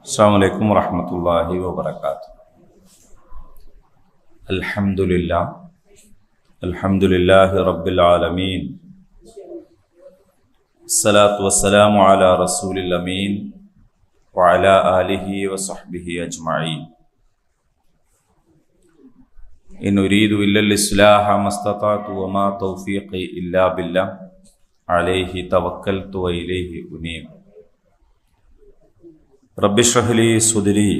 അസ്സലാമു അലൈക്കും വറഹ്മത്തുള്ളാഹി വബറകാതുഹു. അൽഹംദുലില്ലാഹി റബ്ബിൽ ആലമീൻ. അസ്സലാത്തു വസ്സലാമു അലാ റസൂലിൽ അമീൻ വഅലാ ആലിഹി വസഹ്ബിഹി അജ്മഈൻ. ഇൻ ഉരീദു ഇല്ലൽ ഇസ്ലാഹ മസ്തതഅതു വമാ തൗഫീഖി ഇല്ലാ ബില്ലാഹ് അലൈഹി തവക്കൽതു വഇലൈഹി ഉനീബ്. റബ്ബി ഇശ്റഹ് ലി സുദ്രി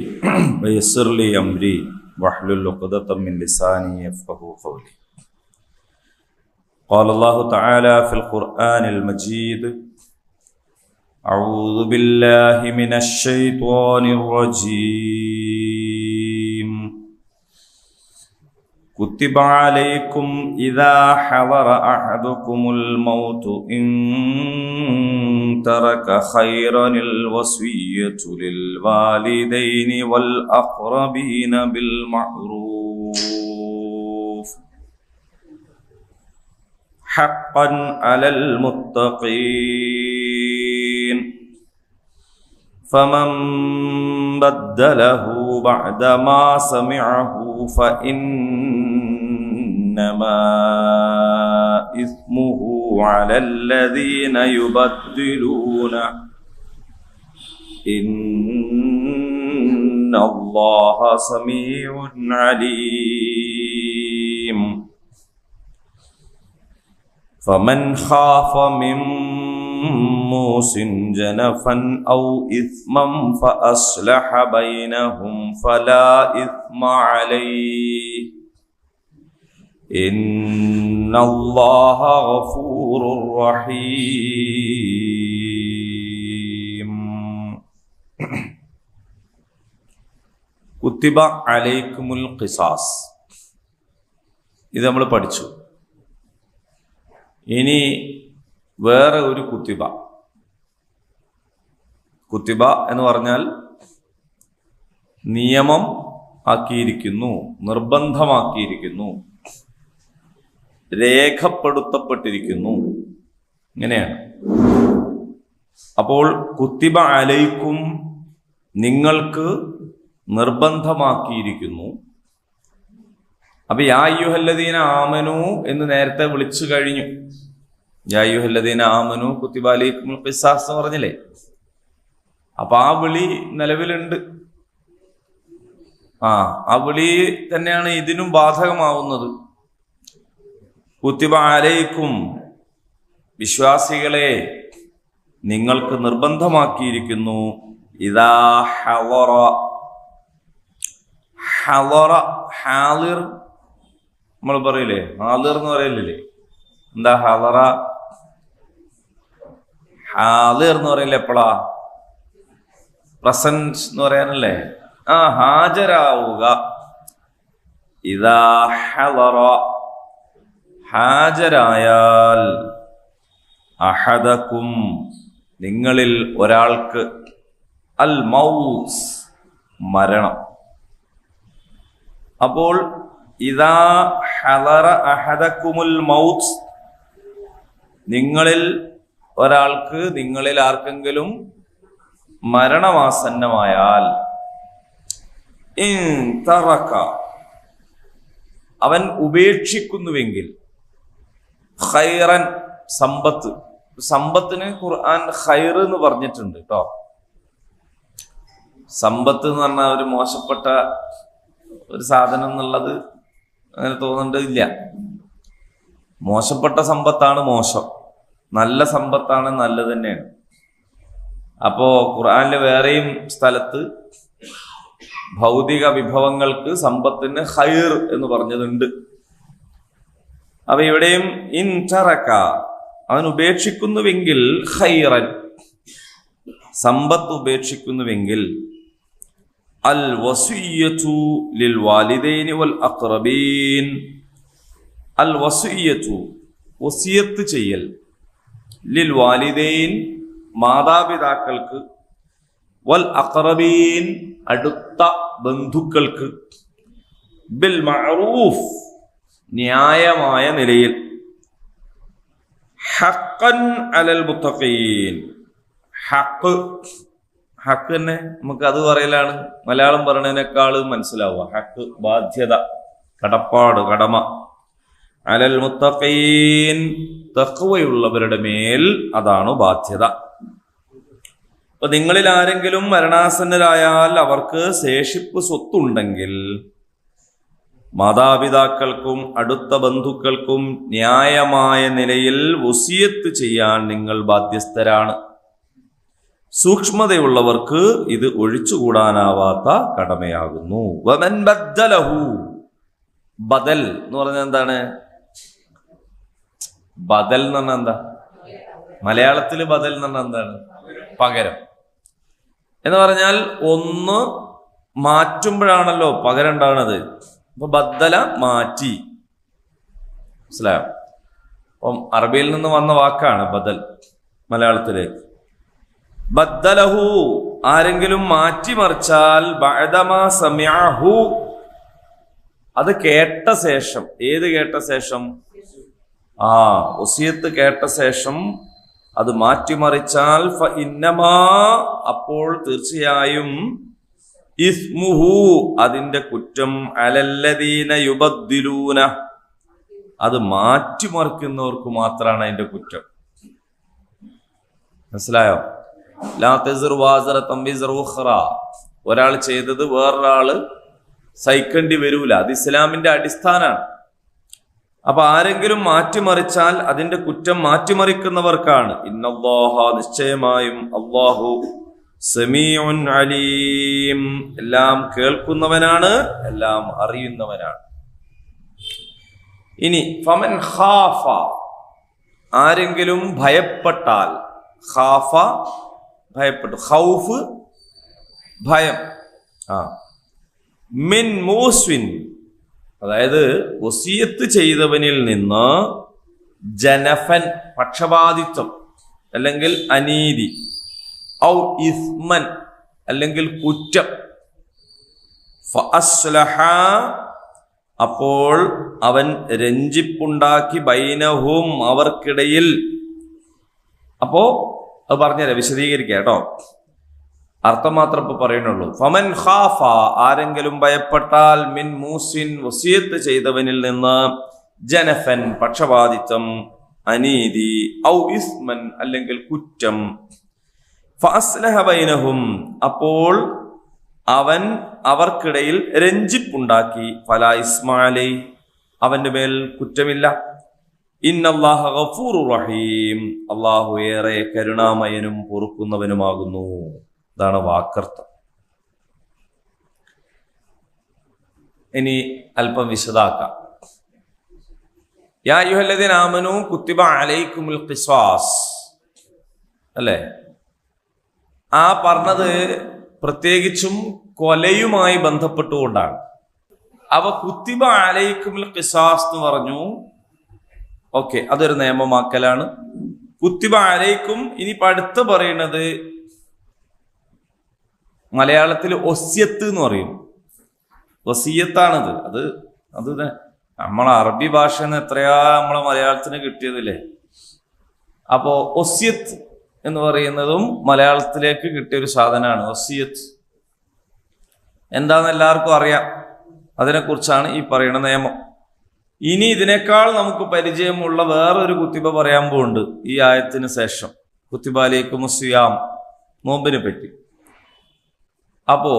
വയസ്സിർ ലി അംരി വഹ്ലുൽ ഉഖ്ദതം മിൻ ലിസാനി യഫ്ഖഹു ഖൗലി. ഖാല അല്ലാഹു തആല ഫിൽ ഖുർആനിൽ മജീദ് അഊദു ബില്ലാഹി മിനശ് ശൈത്വാനിർ റജീം. കുത്തിബ അലൈക്കും ഇദാ ഹളറ അഹദുകുമുൽ മൗതു ഇൻ തറക ഖൈറനിൽ വസിയ്യതു ലിൽ വാലിദൈനി വൽ അഖ്റബീന ബിൽ മഅറൂഫ് ഹഖ്ഖൻ അലൽ മുത്തഖീൻ. فمن بدله بعدما سمعه فإنما إثمه على الذين يبدلونه إن الله سميع عليم. فمن خاف من موص جنفا أو إثما فأصلح بينهم فلا إثم عليه إن الله غفور رحيم. കുത്തിബ അലൈക്കുമുൽ ഖിസാസ്, ഇത് നമ്മൾ പഠിച്ചു. ഇനി വേറെ ഒരു കുത്തിബ. കുത്തിബ എന്ന് പറഞ്ഞാൽ നിയമം ആക്കിയിരിക്കുന്നു, നിർബന്ധമാക്കിയിരിക്കുന്നു, രേഖപ്പെടുത്തപ്പെട്ടിരിക്കുന്നു, ഇങ്ങനെയാണ്. അപ്പോൾ കുത്തിബ അലൈക്കും, നിങ്ങൾക്ക് നിർബന്ധമാക്കിയിരിക്കുന്നു. അപ്പൊ യാ അയ്യുഹല്ലദീന ആമനു എന്ന് നേരത്തെ വിളിച്ചു കഴിഞ്ഞു. യാ അയ്യുഹല്ലദീന ആമനു കുത്തിബ അലൈക്കുമുൽ ഖിസാസ് എന്ന് പറഞ്ഞില്ലേ? അപ്പൊ ആ വിളി നിലവിലുണ്ട്. ആ വിളി തന്നെയാണ് ഇതിനും ബാധകമാവുന്നത്. കുത്തിബ അലൈക്കും, വിശ്വാസികളെ നിങ്ങൾക്ക് നിർബന്ധമാക്കിയിരിക്കുന്നു. ഇദാ ഹളറ, ഹളറ ഹാളിർ നമ്മൾ പറയില്ലേ, ഹാളിർ എന്ന് പറയില്ലേ? എന്താ ഹളറ? ഹാളിർ എന്ന് പറയില്ലേ എപ്പോഴാ? പ്രസന്റ് എന്ന് പറയാനല്ലേ? ഹാജരാവുക. ഇദാ ഹളറ, ഹാജരായാൽ, അഹദക്കും, നിങ്ങളിൽ ഒരാൾക്ക്, അൽ മൗത്ത്, മരണം. അപ്പോൾ ഇദാ ഹളറ അഹദക്കുമുൽ മൗത്ത്, നിങ്ങളിൽ ഒരാൾക്ക്, നിങ്ങളിൽ ആർക്കെങ്കിലും മരണമാസന്നമായാൽ, ഇൻ തറക, അവൻ ഉപേക്ഷിക്കുന്നുവെങ്കിൽ, ഖൈറൻ, സമ്പത്ത്. സമ്പത്തിന് ഖുർആൻ ഖൈർ എന്ന് പറഞ്ഞിട്ടുണ്ട് കേട്ടോ. സമ്പത്ത് എന്ന് പറഞ്ഞാൽ ഒരു മോശപ്പെട്ട ഒരു സാധനം എന്നുള്ളത് അങ്ങനെ തോന്നേണ്ടതില്ല. മോശപ്പെട്ട സമ്പത്താണ് മോശം, നല്ല സമ്പത്താണ് നല്ലത് തന്നെയാണ്. അപ്പോ ഖുർആനിലെ വേറെയും സ്ഥലത്ത് ഭൗതിക വിഭവങ്ങൾക്ക് സമ്പത്തിന് ഖൈർ എന്ന് പറഞ്ഞതുണ്ട്. അപ്പൊ ഇവിടെയും ഇൻ തറക, അവൻ ഉപേക്ഷിക്കുന്നുവെങ്കിൽ, ഖൈറൻ, സമ്പത്ത് ഉപേക്ഷിക്കുന്നുവെങ്കിൽ, അൽ വസിയ്യതു ലിൽ വാലിദൈനി വൽ അഖ്റബീൻ, അൽ വസിയ്യതു, വസിയത്ത് ചെയ്യൽ, ലിൽ വാലിദൈൻ, മാതാപിതാക്കൾക്ക്, വൽ അഖ്റബീൻ, അടുത്ത ബന്ധുക്കൾക്ക്, ബിൽ മഅറൂഫ്, ന്യായമായ നിലയിൽ, ഹഖ്ഖൻ അലൽ മുത്തഖീൻ, ഹഖ് ഹക്ക് തന്നെ നമുക്ക് അത് പറയലാണ് മലയാളം പറയണതിനേക്കാൾ മനസ്സിലാവുക. ഹക്ക് ബാധ്യത, കടപ്പാട്, കടമ. അലൽ മുത്തഖീൻ, തഖ്വയുള്ളവരുടെ മേൽ അതാണ് ബാധ്യത. അപ്പൊ നിങ്ങളിൽ ആരെങ്കിലും മരണാസന്നരായാൽ അവർക്ക് ശേഷിപ്പ് സ്വത്തുണ്ടെങ്കിൽ മാതാപിതാക്കൾക്കും അടുത്ത ബന്ധുക്കൾക്കും ന്യായമായ നിലയിൽ വസിയത്ത് ചെയ്യാൻ നിങ്ങൾ ബാധ്യസ്ഥരാണ്. സൂക്ഷ്മതയുള്ളവർക്ക് ഇത് ഒഴിച്ചുകൂടാനാവാത്ത കടമയാകുന്നു. വമൻ ബദ്ദലഹു, ബദൽ എന്ന് പറഞ്ഞാൽ എന്താണ്? ബദൽ എന്ന് പറഞ്ഞാൽ എന്താ? മലയാളത്തിൽ ബദൽ എന്ന് പറഞ്ഞാൽ എന്താണ്? പകരം എന്ന് പറഞ്ഞാൽ ഒന്ന് മാറ്റുമ്പോഴാണല്ലോ പകരം ഉണ്ടാകുന്നത്. അപ്പൊ ബദ്ദല, മാറ്റി. മനസ്സിലായോ? അപ്പം അറബിയിൽ നിന്ന് വന്ന വാക്കാണ് ബദൽ മലയാളത്തിലേക്ക്. ബദ്ദലഹു, ആരെങ്കിലും മാറ്റിമറിച്ചാൽ ബഅദമാ സമിഅഹു, അത് കേട്ട ശേഷം. ഏത് കേട്ട ശേഷം? വസിയത്ത് കേട്ട ശേഷം അത് മാറ്റിമറിച്ചാൽ ഫഇന്നമാ, അപ്പോൾ തീർച്ചയായും ഇസ്മുഹു, അതിന്റെ കുറ്റം അലല്ലദീന യുബദ്ദിലൂന, അത് മാറ്റിമറിക്കുന്നവർക്ക് മാത്രമാണ് അതിന്റെ കുറ്റം. മനസ്സിലായോ? ലാ തസിറു വാസിറത്തുൻ വിസ്റ ഉഖ്റ, ഒരാൾ ചെയ്തത് വേറൊരാള് സഹിക്കേണ്ടി വരൂല. അത് ഇസ്ലാമിന്റെ അടിസ്ഥാനാണ്. അപ്പൊ ആരെങ്കിലും മാറ്റിമറിച്ചാൽ അതിന്റെ കുറ്റം മാറ്റിമറിക്കുന്നവർക്കാണ്. ഇന്നല്ലാഹ, നിശ്ചയമായും അല്ലാഹു സമീഉൻ അലീം, എല്ലാം കേൾക്കുന്നവനാണ്, എല്ലാം അറിയുന്നവനാണ്. ഇനി ഫമൻ ഖാഫ, ആരെങ്കിലും ഭയപ്പെട്ടാൽ. ഖാഫ, ഭയപ്പെട്ടു. ഖൗഫ്, ഭയം. മിൻ മൂസ്വിൻ, അതായത് വസിയത്ത് ചെയ്തവനിൽ നിന്ന് ജനഫൻ, പക്ഷപാതിത്വം അല്ലെങ്കിൽ അനീതി, ഔ ഇസ്മൻ, അല്ലെങ്കിൽ കുറ്റം. ഫഅസ്ലഹ, അപ്പോൾ അവൻ രഞ്ജിപ്പുണ്ടാക്കി, ബൈനഹും, അവർക്കിടയിൽ. അപ്പോ അത് പറഞ്ഞുതരാം, വിശദീകരിക്കാം കേട്ടോ. അർത്ഥം മാത്രം ഇപ്പൊ പറയുന്നുള്ളൂ. ഫമൻ ഖാഫ, ആരെങ്കിലും ഭയപ്പെട്ടാൽ, മിൻ മൂസിൻ, വസിയത്ത് ചെയ്തവനിൽ നിന്ന്, ജനഫൻ, പക്ഷപാതിത്വം, അനീതി, ഔ ഇസ്മൻ, അല്ലെങ്കിൽ കുറ്റം. ഫഅസ്ലഹ ബൈനഹും, അപ്പോൾ അവൻ അവർക്കിടയിൽ രഞ്ജിപ്പുണ്ടാക്കി. ഫലാ ഇസ്മ അലൈഹി, അവന്റെ മേൽ കുറ്റമില്ല. ഇന്നല്ലാഹ ഗഫൂറുർ റഹീം, അല്ലാഹു ഏറെ കരുണാമയനും പൊറുക്കുന്നവനുമാകുന്നു. ഇതാണ് വാക്കർത്ഥം. ഇനി അല്പം വിശദാക്കാം. യാ അയ്യുഹല്ലദീന ആമനൂ കുത്തിബ അലൈക്കുമുൽ ഖിസാസ്, അല്ലേ? ആ പറഞ്ഞത് പ്രത്യേകിച്ചും കൊലയുമായി ബന്ധപ്പെട്ടുകൊണ്ടാണ്. അവ കുത്തിബ അലൈക്കുമുൽ ഖിസാസ് എന്ന് പറഞ്ഞു. ഓക്കെ, അതൊരു നിയമമാക്കലാണ്. കുത്തിബ അലൈക്കും, ഇനിയിപ്പോ അടുത്ത് പറയുന്നത് മലയാളത്തിൽ ഒസ്യത്ത് എന്ന് പറയും. വസിയത്താണത്. അത് നമ്മളെ അറബി ഭാഷന്ന് എത്രയാ നമ്മളെ മലയാളത്തിന് കിട്ടിയതില്ലേ. അപ്പോ ഒസ്യത്ത് എന്ന് പറയുന്നതും മലയാളത്തിലേക്ക് കിട്ടിയ ഒരു സാധനമാണ്. വസിയത്ത് എന്താന്ന് എല്ലാവർക്കും അറിയാം. അതിനെക്കുറിച്ചാണ് ഈ പറയുന്ന നിയമം. ഇനി ഇതിനേക്കാൾ നമുക്ക് പരിചയമുള്ള വേറൊരു കുത്തിബ പറയാൻ പോകുന്നുണ്ട് ഈ ആയത്തിന് ശേഷം. കുത്തിബ അലൈക്കുമുസ് സിയാം, നോമ്പിനെ പറ്റി. അപ്പോ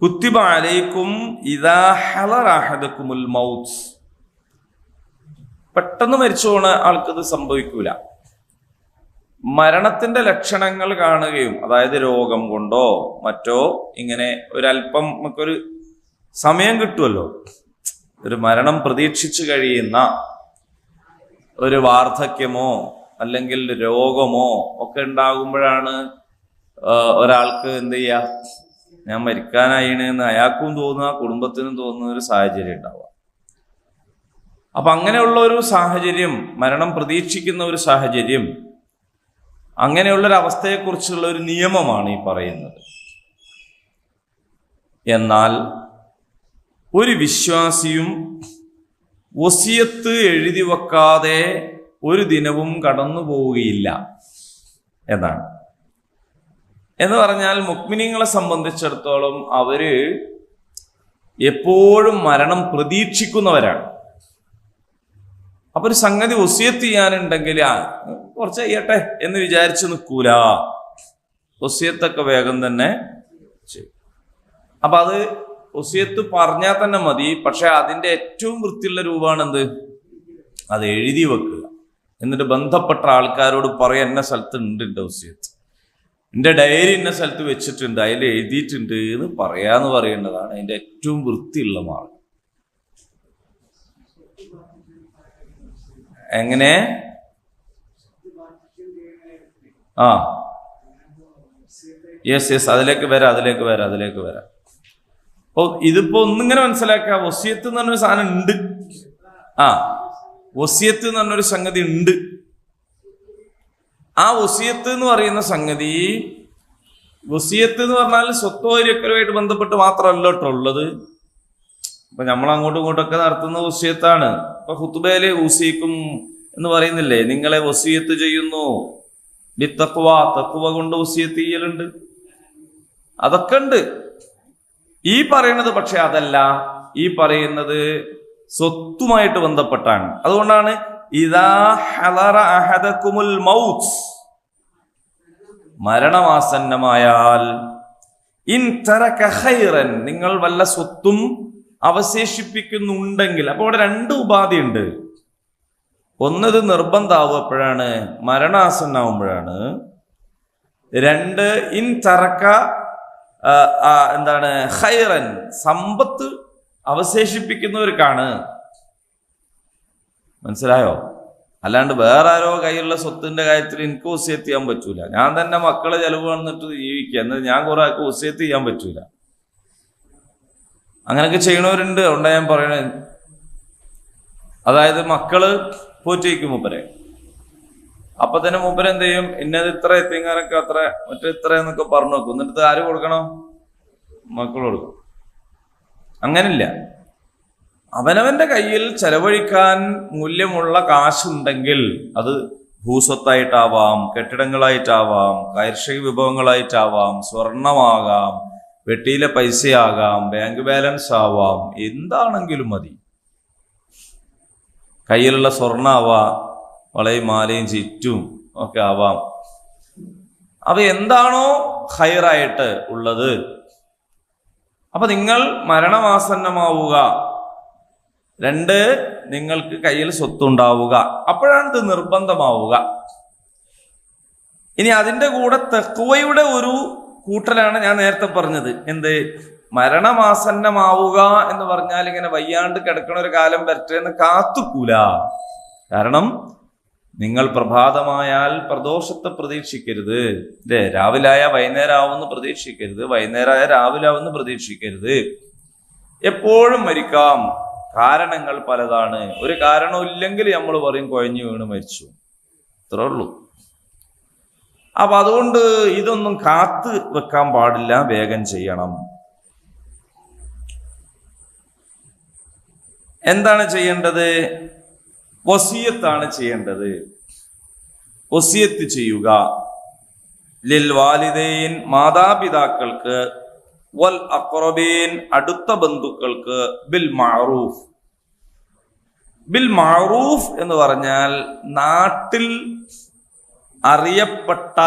കുത്തിബ അലൈക്കും ഇദാ ഹളറ അഹദകുമുൽ മൗത്ത്, പെട്ടെന്ന് മരിച്ചു പോണ ആൾക്കത് സംഭവിക്കൂല. മരണത്തിന്റെ ലക്ഷണങ്ങൾ കാണുകയും, അതായത് രോഗം കൊണ്ടോ മറ്റോ ഇങ്ങനെ ഒരല്പം നമുക്കൊരു സമയം കിട്ടുമല്ലോ, ഒരു മരണം പ്രതീക്ഷിച്ചു കഴിയുന്ന ഒരു വാർദ്ധക്യമോ അല്ലെങ്കിൽ രോഗമോ ഒക്കെ ഉണ്ടാകുമ്പോഴാണ് ഒരാൾക്ക് എന്ത് ചെയ്യുക, ഞാൻ മരിക്കാനായിണെന്ന് അയാൾക്കും തോന്നുക, കുടുംബത്തിനും തോന്നുന്ന ഒരു സാഹചര്യം ഉണ്ടാവുക. അപ്പൊ അങ്ങനെയുള്ള ഒരു സാഹചര്യം, മരണം പ്രതീക്ഷിക്കുന്ന ഒരു സാഹചര്യം, അങ്ങനെയുള്ളൊരവസ്ഥയെക്കുറിച്ചുള്ള ഒരു നിയമമാണ് ഈ പറയുന്നത്. എന്നാൽ ഒരു വിശ്വാസിയും വസിയത്ത് എഴുതി വെക്കാതെ ഒരു ദിനവും കടന്നു പോവുകയില്ല എന്നാണ്. എന്ന് പറഞ്ഞാൽ മുഅ്മിനീങ്ങളെ സംബന്ധിച്ചിടത്തോളം അവര് എപ്പോഴും മരണം പ്രതീക്ഷിക്കുന്നവരാണ്. അപ്പൊ ഒരു സംഗതി വസിയത്ത് ചെയ്യാനുണ്ടെങ്കിൽ കുറച്ച് ചെയ്യട്ടെ എന്ന് വിചാരിച്ചു നിൽക്കൂല, വസിയത്തൊക്കെ വേഗം തന്നെ ചെയ്യും. അപ്പൊ അത് വസിയത്ത് പറഞ്ഞാൽ തന്നെ മതി. പക്ഷെ അതിന്റെ ഏറ്റവും വൃത്തിയുള്ള രൂപമാണ് എന്ത്? അത് എഴുതി വെക്കുക. എന്നിട്ട് ബന്ധപ്പെട്ട ആൾക്കാരോട് പറയാം, എന്ന സ്ഥലത്ത് ഉണ്ട് എന്റെ വസിയത്ത്, എന്റെ ഡയറി ഇന്ന സ്ഥലത്ത് വെച്ചിട്ടുണ്ട്, അതിൽ എഴുതിയിട്ടുണ്ട് എന്ന് പറയാന്ന് പറയേണ്ടതാണ് അതിന്റെ ഏറ്റവും വൃത്തിയുള്ള മാർഗം. എങ്ങനെ? യെസ്, അതിലേക്ക് വരാം. അപ്പൊ ഇതിപ്പോ ഒന്നിങ്ങനെ മനസ്സിലാക്കുക, വസിയത്ത് എന്ന് പറഞ്ഞൊരു സാധനം ഉണ്ട്. വസിയത്ത് എന്ന് പറഞ്ഞൊരു സംഗതി ഉണ്ട്. ആ വസിയത്ത് എന്ന് പറയുന്ന സംഗതി, വസിയത്ത് എന്ന് പറഞ്ഞാൽ സ്വത്വര്യക്കലുമായിട്ട് ബന്ധപ്പെട്ട് മാത്രമല്ല കേട്ടോ ഉള്ളത്. ഇപ്പൊ നമ്മൾ അങ്ങോട്ടും ഇങ്ങോട്ടൊക്കെ നടത്തുന്ന വസിയത്താണ്. ഇപ്പൊ ഖുതുബയിലെ ഊസിക്കും എന്ന് പറയുന്നില്ലേ, നിങ്ങളെ വസിയത്ത് ചെയ്യുന്നു ബിത്തഖ്വ, തഖ്വ കൊണ്ട് വസിയത്ത് ചെയ്യലുണ്ട്, അതൊക്കെ ഉണ്ട് ഈ പറയുന്നത്. പക്ഷെ അതല്ല, ഈ പറയുന്നത് സ്വത്തുമായിട്ട് ബന്ധപ്പെട്ടാണ്. അതുകൊണ്ടാണ് ഇദാ ഹളറ അഹദകുമുൽ മൗത്ത്, മരണമാസന്നമായാൽ, ഇൻ തറക ഖൈറൻ, നിങ്ങൾ വല്ല സ്വത്തും അവശേഷിപ്പിക്കുന്നുണ്ടെങ്കിൽ. അപ്പൊ ഇവിടെ രണ്ട് ഉപാധിയുണ്ട്. ഒന്നത് നിർബന്ധമാവുമ്പോഴാണ്, മരണാസന്നാവുമ്പോഴാണ്. രണ്ട്, ഇൻ തറക്ക എന്താണ് ഖൈറൻ, സമ്പത്ത് അവശേഷിപ്പിക്കുന്നവർക്കാണ്. മനസ്സിലായോ? അല്ലാണ്ട് വേറെ ആരോ കയ്യിലുള്ള സ്വത്തിന്റെ കാര്യത്തിൽ എനിക്ക് വസിയത്ത് ചെയ്യാൻ പറ്റൂല. ഞാൻ തന്നെ മക്കളെ ചെലവ് വന്നിട്ട് ജീവിക്കുക, എന്നാൽ ഞാൻ കുറെ ആൾക്ക് വസിയത്ത് ചെയ്യാൻ പറ്റൂല. അങ്ങനെയൊക്കെ ചെയ്യണവരുണ്ട്. അതുകൊണ്ടാണ് ഞാൻ പറയണേ, അതായത് മക്കള് പോറ്റിവയ്ക്കും മൂപ്പരെ, അപ്പൊ തന്നെ മൂപ്പര് എന്ത് ചെയ്യും, ഇന്നത് ഇത്ര എത്തിങ്ങാനൊക്കെ അത്ര മറ്റേ ഇത്ര എന്നൊക്കെ പറഞ്ഞു വെക്കും. എന്നിട്ട് ആര് കൊടുക്കണം? മക്കൾ കൊടുക്കും. അങ്ങനില്ല. അവനവന്റെ കയ്യിൽ ചെലവഴിക്കാൻ മൂല്യമുള്ള കാശുണ്ടെങ്കിൽ അത് ഭൂസ്വത്തായിട്ടാവാം, കെട്ടിടങ്ങളായിട്ടാവാം, കാർഷിക വിഭവങ്ങളായിട്ടാവാം, സ്വർണമാകാം, വെട്ടിയിലെ പൈസയാകാം, ബാങ്ക് ബാലൻസ് ആവാം, എന്താണെങ്കിലും മതി. കയ്യിലുള്ള സ്വർണ്ണാവാം, വളയും മാലയും ചുറ്റും ഒക്കെ ആവാം. അവ എന്താണോ ഖൈറായിട്ട് ഉള്ളത്. അപ്പൊ നിങ്ങൾ മരണമാസന്നമാവുക. രണ്ട്, നിങ്ങൾക്ക് കയ്യിൽ സ്വത്തുണ്ടാവുക. അപ്പോഴാണ് ഇത് നിർബന്ധമാവുക. ഇനി അതിൻ്റെ കൂടെ തഖ്വയുടെ ഒരു കൂട്ടലാണ് ഞാൻ നേരത്തെ പറഞ്ഞത്. എന്ത്? മരണമാസന്നമാവുക എന്ന് പറഞ്ഞാൽ ഇങ്ങനെ വയ്യാണ്ട് കിടക്കണ ഒരു കാലം വരട്ടെന്ന് കാത്തുക്കൂല. കാരണം നിങ്ങൾ പ്രഭാതമായാൽ പ്രദോഷത്തെ പ്രതീക്ഷിക്കരുത്, അല്ലേ? രാവിലായ വൈകുന്നേരം ആവുമെന്ന് പ്രതീക്ഷിക്കരുത്, വൈകുന്നേരമായ രാവിലെ ആവുമെന്ന് പ്രതീക്ഷിക്കരുത്. എപ്പോഴും മരിക്കാം. കാരണങ്ങൾ പലതാണ്. ഒരു കാരണവും ഇല്ലെങ്കിൽ നമ്മൾ പറയും കുഴഞ്ഞു വീണ് മരിച്ചു, ഇത്രേ ഉള്ളൂ. അപ്പൊ അതുകൊണ്ട് ഇതൊന്നും കാത്ത് വെക്കാൻ പാടില്ല, വേഗം ചെയ്യണം. എന്താണ് ചെയ്യേണ്ടത്? വസിയത്താണ് ചെയ്യേണ്ടത്. വസിയത്ത് ചെയ്യുക. ലിൽ വാലിദൈൻ, മാതാപിതാക്കൾക്ക്, വൽ അഖ്റബീൻ, അടുത്ത ബന്ധുക്കൾക്ക്, ബിൽ മഅറൂഫ്. ബിൽ മഅറൂഫ് എന്ന് പറഞ്ഞാൽ നാട്ടിൽ അറിയപ്പെട്ട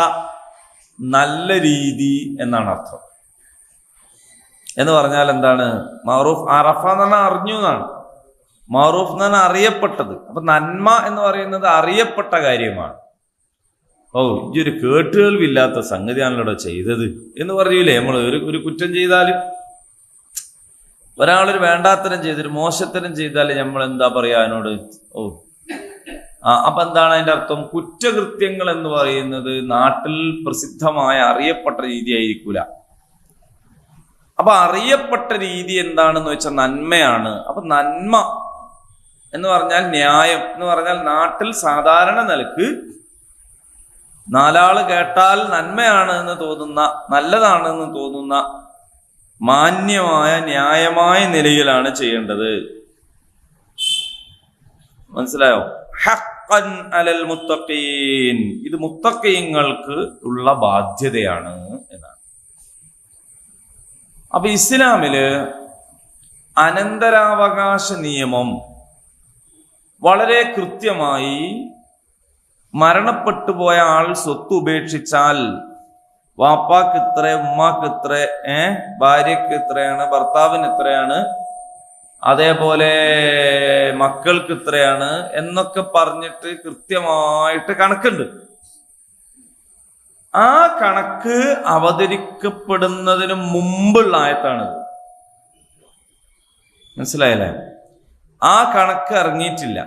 നല്ല രീതി എന്നാണ് അർത്ഥം. എന്ന് പറഞ്ഞാൽ എന്താണ് മഅറൂഫ്? അറഫ എന്ന് പറഞ്ഞാൽ അറിഞ്ഞു എന്നാണ്. മഅറൂഫ് എന്ന് പറഞ്ഞാൽ അറിയപ്പെട്ടത്. അപ്പൊ നന്മ എന്ന് പറയുന്നത് അറിയപ്പെട്ട കാര്യമാണ്. ഓ, ഇതൊരു കേട്ടുകേൾവില്ലാത്ത സംഗതിയാണല്ലോ ചെയ്തത് എന്ന് പറയൂലേ നമ്മൾ. ഒരു കുറ്റം ചെയ്താൽ, ഒരാളൊരു വേണ്ടാത്തരം ചെയ്തൊരു മോശത്തരം ചെയ്താൽ നമ്മൾ എന്താ പറയാ അതിനോട്? ഓ, അപ്പൊ എന്താണ് അതിന്റെ അർത്ഥം? കുറ്റകൃത്യങ്ങൾ എന്ന് പറയുന്നത് നാട്ടിൽ പ്രസിദ്ധമായ അറിയപ്പെട്ട രീതി ആയിരിക്കൂല. അപ്പൊ അറിയപ്പെട്ട രീതി എന്താണെന്ന് വെച്ചാൽ നന്മയാണ്. അപ്പൊ നന്മ എന്ന് പറഞ്ഞാൽ ന്യായം എന്ന് പറഞ്ഞാൽ നാട്ടിൽ സാധാരണ നിലക്ക് നാലാള് കേട്ടാൽ നന്മയാണ് എന്ന് തോന്നുന്ന, നല്ലതാണെന്ന് തോന്നുന്ന മാന്യമായ ന്യായമായ നിലയിലാണ് ചെയ്യേണ്ടത്. മനസ്സിലായോ? ഹഖ് ഹഖ്ഖൻ അലൽ മുത്തഖീൻ, ഇത് മുത്തഖീങ്ങൾക്ക് ഉള്ള ബാധ്യതയാണ് എന്നാണ്. അപ്പൊ ഇസ്ലാമില് അനന്തരാവകാശ നിയമം വളരെ കൃത്യമായി മരണപ്പെട്ടു പോയ ആൾ സ്വത്ത് ഉപേക്ഷിച്ചാൽ വാപ്പാക്ക് ഇത്ര, ഉമ്മാക്ക് ഇത്ര, ഭാര്യക്ക് ഇത്രയാണ്, ഭർത്താവിന് ഇത്രയാണ്, അതേപോലെ മക്കൾക്ക് ഇത്രയാണ് എന്നൊക്കെ പറഞ്ഞിട്ട് കൃത്യമായിട്ട് കണക്കുണ്ട്. ആ കണക്ക് അവതരിക്കപ്പെടുന്നതിന് മുമ്പുള്ള ആയത്താണിത്. മനസ്സിലായല്ലേ? ആ കണക്ക് ഇറങ്ങിയിട്ടില്ല.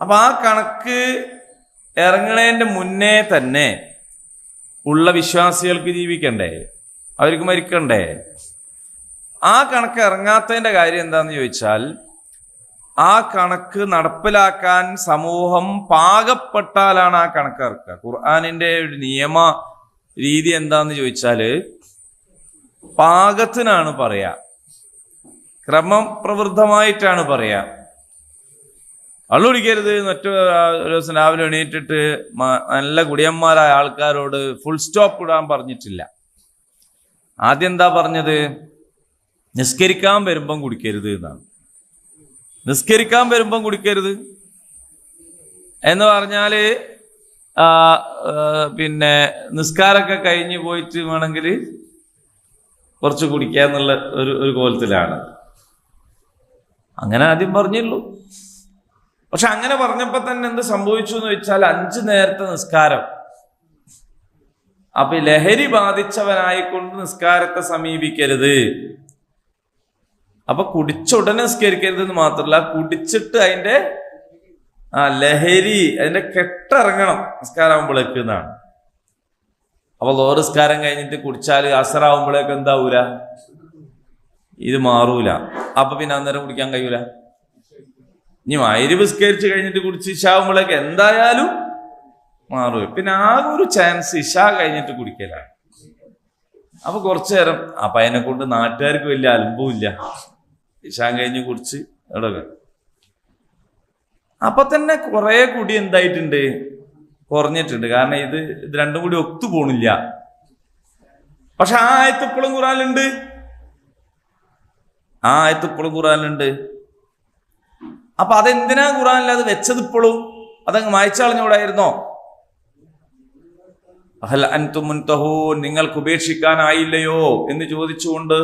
അപ്പൊ ആ കണക്ക് ഇറങ്ങണേന്റെ മുന്നേ തന്നെ ഉള്ള വിശ്വാസികൾക്ക് ജീവിക്കണ്ടേ, അവർക്ക് മരിക്കണ്ടേ? ആ കണക്ക് ഇറങ്ങാത്തതിന്റെ കാര്യം എന്താന്ന് ചോദിച്ചാൽ, ആ കണക്ക് നടപ്പിലാക്കാൻ സമൂഹം പാകപ്പെട്ടാലാണ് ആ കണക്ക് ഇറക്കുക. ഖുർആനിന്റെ ഒരു നിയമ രീതി എന്താന്ന് ചോദിച്ചാല് പാകത്തിനാണ് പറയാ, ക്രമപ്രവൃദ്ധമായിട്ടാണ് പറയാ. അള്ളുടിക്കരുത്. മറ്റൊരു ദിവസം രാവിലെ എണീറ്റിട്ട് നല്ല കുടിയന്മാരായ ആൾക്കാരോട് ഫുൾ സ്റ്റോപ്പ് ഇടാൻ പറഞ്ഞിട്ടില്ല. ആദ്യം എന്താ പറഞ്ഞത്? നിസ്കരിക്കാൻ വരുമ്പം കുടിക്കരുത് എന്നാണ്. നിസ്കരിക്കാൻ വരുമ്പം കുടിക്കരുത് എന്ന് പറഞ്ഞാല് പിന്നെ നിസ്കാരമൊക്കെ കഴിഞ്ഞ് പോയിട്ട് വേണമെങ്കിൽ കുറച്ച് കുടിക്കാന്നുള്ള ഒരു കോലത്തിലാണ്. അങ്ങനെ ആദ്യം പറഞ്ഞുള്ളൂ. പക്ഷെ അങ്ങനെ പറഞ്ഞപ്പോ തന്നെ എന്ത് സംഭവിച്ചു എന്ന് വെച്ചാൽ 5 നേരത്തെ നിസ്കാരം. അപ്പൊ ലഹരി ബാധിച്ചവനായിക്കൊണ്ട് നിസ്കാരത്തെ സമീപിക്കരുത്. അപ്പൊ കുടിച്ച ഉടനെ നിസ്കരിക്കരുത് എന്ന് മാത്രമല്ല, കുടിച്ചിട്ട് അതിന്റെ ലഹരി, അതിന്റെ കെട്ടിറങ്ങണം നിസ്കാരാവുമ്പോഴേക്ക് എന്നാണ്. അപ്പൊ നിസ്കാരം കഴിഞ്ഞിട്ട് കുടിച്ചാൽ അസറാവുമ്പോഴേക്ക് എന്താവൂല, ഇത് മാറൂല. അപ്പൊ പിന്നെ അന്നേരം കുടിക്കാൻ കഴിയൂല. ഇനി മഗ്‌രിബ് നിസ്കരിച്ച് കഴിഞ്ഞിട്ട് കുടിച്ച് ഇശാവുമ്പോഴേക്ക് എന്തായാലും മാറൂല. പിന്നെ ആകെ ഒരു ചാൻസ് ഇശാ കഴിഞ്ഞിട്ട് കുടിക്കലാണ്. അപ്പൊ കുറച്ചു നേരം, അപ്പൊ അതിനെ കൊണ്ട് നാട്ടുകാർക്ക് വലിയ അലമ്പും ഇല്ല. ഇശാ കഴിഞ്ഞ് കുടിച്ച് എവിടെ അപ്പൊ തന്നെ കുറെ കുടി എന്തായിട്ടുണ്ട്, കുറഞ്ഞിട്ടുണ്ട്. കാരണം ഇത് രണ്ടും കൂടി ഒത്തു പോണില്ല. പക്ഷെ ആ ആയത്ത് ഇപ്പോഴും ഖുറാനിലുണ്ട്. ആ ആയത്ത് ഇപ്പോഴും ഖുറാനിലുണ്ട്. അപ്പൊ അതെന്തിനാ ഖുറാനിൽ അത് വെച്ചത്? ഇപ്പോഴും അതങ്ങ് മായ്ച്ചളഞ്ഞൂടായിരുന്നോ? ഹൽ അൻതും മുൻതഹൂൻ, നിങ്ങൾക്ക് ഉപേക്ഷിക്കാനായില്ലയോ എന്ന് ചോദിച്ചുകൊണ്ട്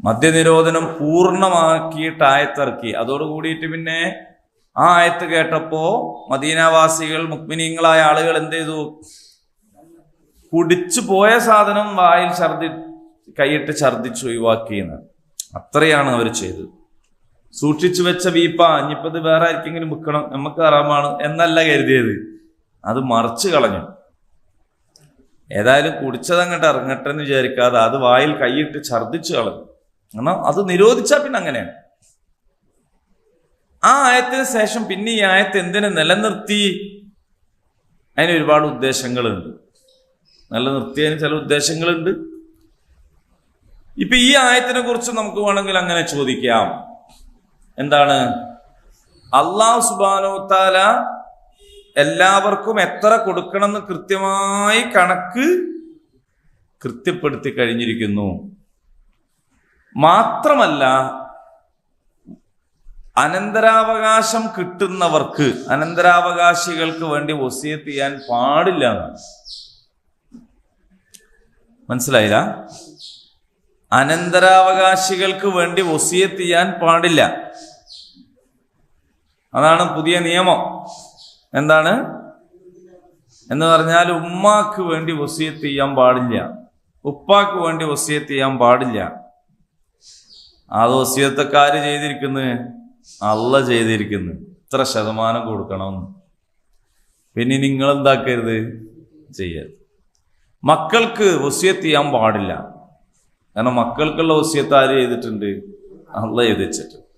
മദ്യനിരോധനം പൂർണ്ണമാക്കിയിട്ട് ആയത്തിറക്കി. അതോടുകൂടിയിട്ട് പിന്നെ ആ ആയത്ത് കേട്ടപ്പോ മദീനാവാസികൾ, മുഅ്മിനീങ്ങളായ ആളുകൾ എന്ത് ചെയ്തു? കുടിച്ചു പോയ സാധനം വായിൽ കൈയിട്ട് ഛർദിച്ച് ഒഴിവാക്കിയെന്ന്. അത്രയാണ് അവർ ചെയ്തത്. സൂക്ഷിച്ചു വെച്ച വീപ്പ ഇനിയിപ്പത് വേറെ ആർക്കെങ്കിലും വിൽക്കണം, നമുക്ക് ഹറാമാണ് എന്നല്ല കരുതിയത്, അത് മറിച്ച് കളഞ്ഞു. ഏതായാലും കുടിച്ചതങ്ങോട്ട് ഇറങ്ങട്ടെ എന്ന് വിചാരിക്കാതെ അത് വായിൽ കൈയിട്ട് ഛർദിച്ചു കളഞ്ഞു. കാരണം അത് നിരോധിച്ചാൽ പിന്നെ അങ്ങനെയാണ്. ആ ആയത്തിന് ശേഷം പിന്നെ ഈ ആയത്ത് എന്തിനെ നിലനിർത്തി? അതിന് ഒരുപാട് ഉദ്ദേശങ്ങളുണ്ട്. നിലനിർത്തിയതിന് ചില ഉദ്ദേശങ്ങളുണ്ട്. ഇപ്പൊ ഈ ആയത്തിനെ കുറിച്ച് നമുക്ക് വേണമെങ്കിൽ അങ്ങനെ ചോദിക്കാം. എന്താണ്? അല്ലാഹു സുബ്ഹാനഹു വ തആല എല്ലാവർക്കും എത്ര കൊടുക്കണമെന്ന് കൃത്യമായി കണക്ക് കൃത്യപ്പെടുത്തി കഴിഞ്ഞിരിക്കുന്നു. മാത്രമല്ല, അനന്തരാവകാശം കിട്ടുന്നവർക്ക്, അനന്തരാവകാശികൾക്ക് വേണ്ടി വസിയത്ത് ചെയ്യാൻ പാടില്ല എന്നാണ്. മനസ്സിലായില്ല? അനന്തരാവകാശികൾക്ക് വേണ്ടി വസിയത്ത് ചെയ്യാൻ പാടില്ല. അതാണ് പുതിയ നിയമം. എന്താണ് എന്ന് പറഞ്ഞാൽ, ഉമ്മാക്ക് വേണ്ടി വസിയത്ത് ചെയ്യാൻ പാടില്ല, ഉപ്പാക്ക് വേണ്ടി വസിയത്ത് ചെയ്യാൻ പാടില്ല. അത് വസിയത്തൊക്കെ ആര് ചെയ്തിരിക്കുന്നു? അള്ളാഹ് ചെയ്തിരിക്കുന്നു. ഇത്ര ശതമാനം കൊടുക്കണമെന്ന്. പിന്നെ നിങ്ങൾ എന്താക്കരുത്? ചെയ്യരുത്. മക്കൾക്ക് വസിയത്ത് ചെയ്യാൻ പാടില്ല. കാരണം മക്കൾക്കുള്ള വസിയത്ത് ആര് ചെയ്തിട്ടുണ്ട്? അള്ളാഹ് ചെയ്ത് വെച്ചിട്ടുണ്ട്.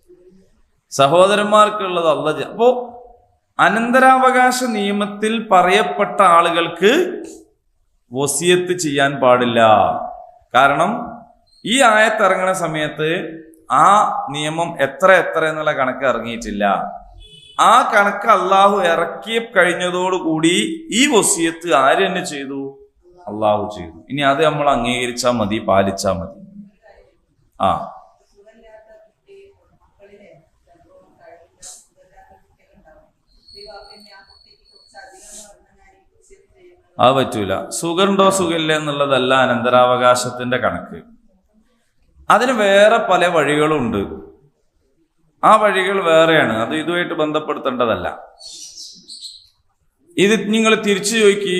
സഹോദരന്മാർക്കുള്ളത് അള്ളാഹ്. അപ്പോ അനന്തരാവകാശ നിയമത്തിൽ പറയപ്പെട്ട ആളുകൾക്ക് വസിയത്ത് ചെയ്യാൻ പാടില്ല. കാരണം ഈ ആയത്ത് ഇറങ്ങുന്ന സമയത്ത് ആ നിയമം എത്ര എന്നുള്ള കണക്ക് ഇറങ്ങിയിട്ടില്ല. ആ കണക്ക് അള്ളാഹു ഇറക്കി കഴിഞ്ഞതോടുകൂടി ഈ വസിയത്ത് ആര് തന്നെ ചെയ്തു? അള്ളാഹു ചെയ്തു. ഇനി അത് നമ്മൾ അംഗീകരിച്ചാൽ മതി, പാലിച്ചാൽ മതി. ആ അത് പറ്റൂല. സുഖമുണ്ടോ സുഖമില്ല എന്നുള്ളതല്ല അനന്തരാവകാശത്തിന്റെ കണക്ക്. അതിന് വേറെ പല വഴികളുണ്ട്. ആ വഴികൾ വേറെയാണ്. അത് ഇതുമായിട്ട് ബന്ധപ്പെടുത്തേണ്ടതല്ല. ഇത് നിങ്ങൾ തിരിച്ചു ചോദിക്കി,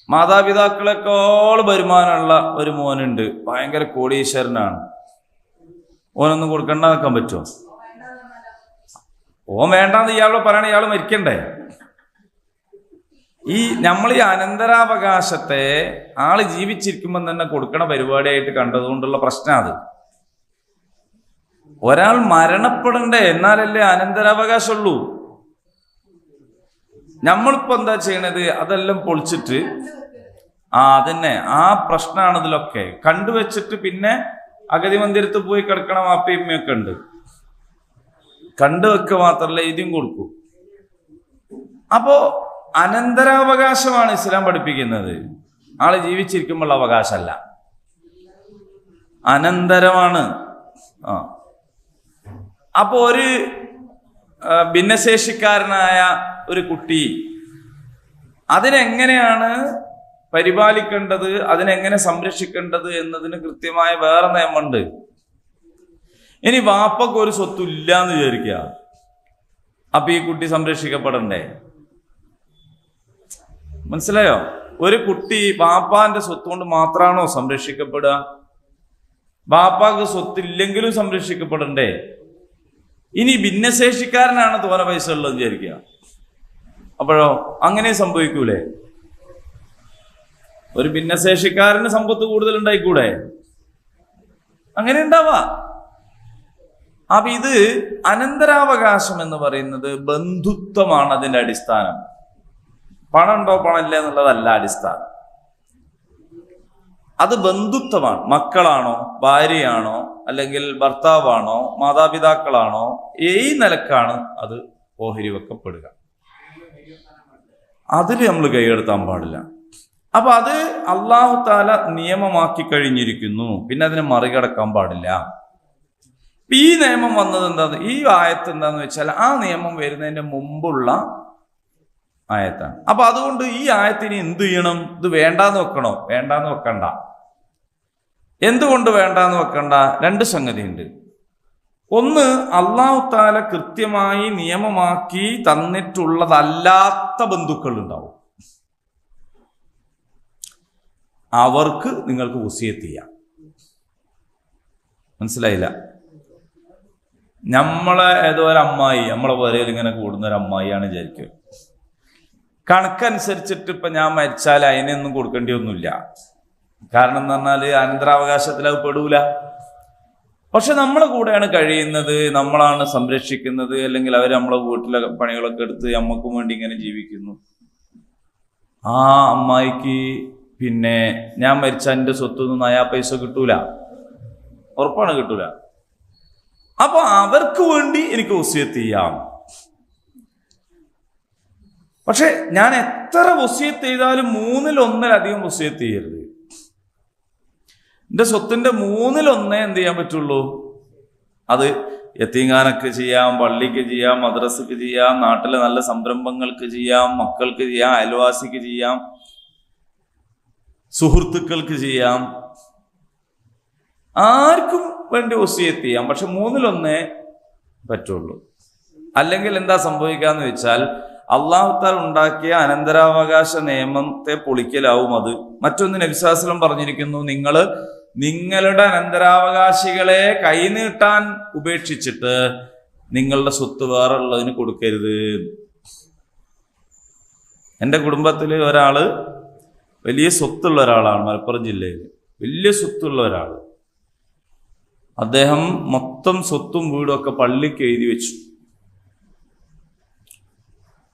മാതാപിതാക്കളെക്കാൾ വരുമാനമുള്ള ഒരു മോനുണ്ട്, ഭയങ്കര കോടീശ്വരനാണ്, ഓനൊന്നും കൊടുക്കണ്ട നിൽക്കാൻ പറ്റുമോ? ഓൻ വേണ്ടാന്ന് ഇയാളോ പറയണ, ഇയാൾ മരിക്കണ്ടേ? നമ്മൾ ഈ അനന്തരാവകാശത്തെ ആള് ജീവിച്ചിരിക്കുമ്പോൾ തന്നെ കൊടുക്കണ പരിപാടിയായിട്ട് കണ്ടതുകൊണ്ടുള്ള പ്രശ്നം അത്. ഒരാൾ മരണപ്പെടണ്ടേ, എന്നാലല്ലേ അനന്തരാവകാശമുള്ളൂ. നമ്മളിപ്പോ എന്താ ചെയ്യണത്? അതെല്ലാം പൊളിച്ചിട്ട് അതന്നെ ആ പ്രശ്നമാണ് ഇതിലൊക്കെ കണ്ടുവച്ചിട്ട് പിന്നെ അഗതി മന്ദിരത്ത് പോയി കിടക്കണ വാപ്പയമ്മയൊക്കെ ഉണ്ട്. കണ്ടുവെക്കുക മാത്രല്ല ഇതും കൊടുക്കൂ. അപ്പോ അനന്തരാവകാശമാണ് ഇസ്ലാം പഠിപ്പിക്കുന്നത്. ആള് ജീവിച്ചിരിക്കുമ്പോഴുള്ള അവകാശമല്ല, അനന്തരമാണ്. അപ്പോ ഒരു ഭിന്നശേഷിക്കാരനായ ഒരു കുട്ടി, അതിനെങ്ങനെയാണ് പരിപാലിക്കേണ്ടത്, അതിനെങ്ങനെ സംരക്ഷിക്കേണ്ടത് എന്നതിന് കൃത്യമായ വേറെ നിയമമുണ്ട്. ഇനി വാപ്പക്ക് ഒരു സ്വത്തും ഇല്ല എന്ന് വിചാരിക്കുക, അപ്പൊ ഈ കുട്ടി സംരക്ഷിക്കപ്പെടണ്ടേ? മനസ്സിലായോ? ഒരു കുട്ടി ബാപ്പാന്റെ സ്വത്ത് കൊണ്ട് മാത്രമാണോ സംരക്ഷിക്കപ്പെടുക? ബാപ്പാക്ക് സ്വത്തില്ലെങ്കിലും സംരക്ഷിക്കപ്പെടണ്ടേ? ഇനി ഭിന്നശേഷിക്കാരനാണ് തോന പൈസ ഉള്ളത് വിചാരിക്കുക, അപ്പോഴോ അങ്ങനെ സംഭവിക്കൂലേ? ഒരു ഭിന്നശേഷിക്കാരന് സമ്പത്ത് കൂടുതൽ ഉണ്ടായിക്കൂടെ? അങ്ങനെ ഉണ്ടാവാ. അപ്പൊ ഇത് അനന്തരാവകാശം എന്ന് പറയുന്നത് ബന്ധുത്വമാണ് അതിന്റെ അടിസ്ഥാനം. പണം ഉണ്ടോ പണമില്ല എന്നുള്ളതല്ല അടിസ്ഥാനം. അത് ബന്ധുത്വമാണ്. മക്കളാണോ, ഭാര്യയാണോ, അല്ലെങ്കിൽ ഭർത്താവാണോ, മാതാപിതാക്കളാണോ, ഈ നിലക്കാണ് അത് ഓഹരി വെക്കപ്പെടുക. അതിൽ നമ്മൾ കൈയെടുത്താൻ പാടില്ല. അപ്പൊ അത് അല്ലാഹു തആല നിയമമാക്കി കഴിഞ്ഞിരിക്കുന്നു, പിന്നെ അതിനെ മറികടക്കാൻ പാടില്ല. ഈ നിയമം വന്നത് എന്താന്ന്, ഈ ആയത്ത് എന്താന്ന് വെച്ചാൽ ആ നിയമം വരുന്നതിന്റെ മുമ്പുള്ള ആയത്താണ്. അപ്പൊ അതുകൊണ്ട് ഈ ആയത്തിന് എന്ത് ചെയ്യണം? ഇത് വേണ്ടാന്ന് വെക്കണോ? വേണ്ടാന്ന് വെക്കണ്ട. എന്തുകൊണ്ട് വേണ്ടാന്ന് വെക്കണ്ട? രണ്ട് സംഗതിയുണ്ട്. ഒന്ന്, അല്ലാഹു തആല കൃത്യമായി നിയമമാക്കി തന്നിട്ടുള്ളതല്ലാത്ത ബന്ധുക്കൾ ഉണ്ടാവും, അവർക്ക് നിങ്ങൾക്ക് വസിയത്ത് ചെയ്യാം. മനസ്സിലായില്ല? നമ്മളെ ഏതോ ഒരു അമ്മായി, നമ്മളെ പുരയിൽ ഇങ്ങനെ കൂടുന്ന ഒരു അമ്മായിയാണ് വിചാരിക്കുക. കണക്കനുസരിച്ചിട്ട് ഇപ്പൊ ഞാൻ മരിച്ചാൽ അതിനൊന്നും കൊടുക്കേണ്ടി ഒന്നുമില്ല. കാരണം എന്ന് പറഞ്ഞാല് അനന്തരാവകാശത്തിൽ അത് പെടൂല. പക്ഷെ നമ്മളെ കൂടെയാണ് കഴിയുന്നത്, നമ്മളാണ് സംരക്ഷിക്കുന്നത്, അല്ലെങ്കിൽ അവർ നമ്മളെ വീട്ടിലെ പണികളൊക്കെ എടുത്ത് നമ്മക്കും വേണ്ടി ഇങ്ങനെ ജീവിക്കുന്നു. ആ അമ്മായിക്ക് പിന്നെ ഞാൻ മരിച്ച എന്റെ സ്വത്തൊന്നും അയാ പൈസ കിട്ടൂല, ഉറപ്പാണ് കിട്ടൂല. അപ്പൊ അവർക്ക് വേണ്ടി എനിക്ക് വസിയത്ത് ചെയ്യാം. പക്ഷെ ഞാൻ എത്ര വസിയത്ത് ചെയ്താലും 1/3 വസിയത്ത് ചെയ്യരുത്. എന്റെ സ്വത്തിന്റെ 1/3 എന്ത് ചെയ്യാൻ പറ്റുള്ളൂ? അത് യതീംഖാനക്ക് ചെയ്യാം, പള്ളിക്ക് ചെയ്യാം, മദ്രസക്ക് ചെയ്യാം, നാട്ടിലെ നല്ല സംരംഭങ്ങൾക്ക് ചെയ്യാം, മക്കൾക്ക് ചെയ്യാം, അയൽവാസിക്ക് ചെയ്യാം, സുഹൃത്തുക്കൾക്ക് ചെയ്യാം, ആർക്കും വേണ്ടി വസിയത്ത് ചെയ്യാം. പക്ഷെ 1/3 പറ്റുള്ളൂ. അല്ലെങ്കിൽ എന്താ സംഭവിക്കാന്ന് വെച്ചാൽ അല്ലാഹു തആല ഉണ്ടാക്കിയ അനന്തരാവകാശ നിയമത്തെ പൊളിക്കലാവും അത്. മറ്റൊന്ന് നബി സല്ലല്ലാഹു അലൈഹി വസല്ലം പറഞ്ഞിരിക്കുന്നു, നിങ്ങളുടെ അനന്തരാവകാശികളെ കൈനീട്ടാൻ ഉപേക്ഷിച്ചിട്ട് നിങ്ങളുടെ സ്വത്ത് വേറെ ഉള്ളതിന് കൊടുക്കരുത്. എൻ്റെ കുടുംബത്തിൽ ഒരാള് വലിയ സ്വത്തുള്ള ഒരാളാണ്, മലപ്പുറം ജില്ലയിൽ വലിയ സ്വത്തുള്ള ഒരാൾ. അദ്ദേഹം മൊത്തം സ്വത്തും വീടും ഒക്കെ പള്ളിക്ക് എഴുതി വെച്ചു.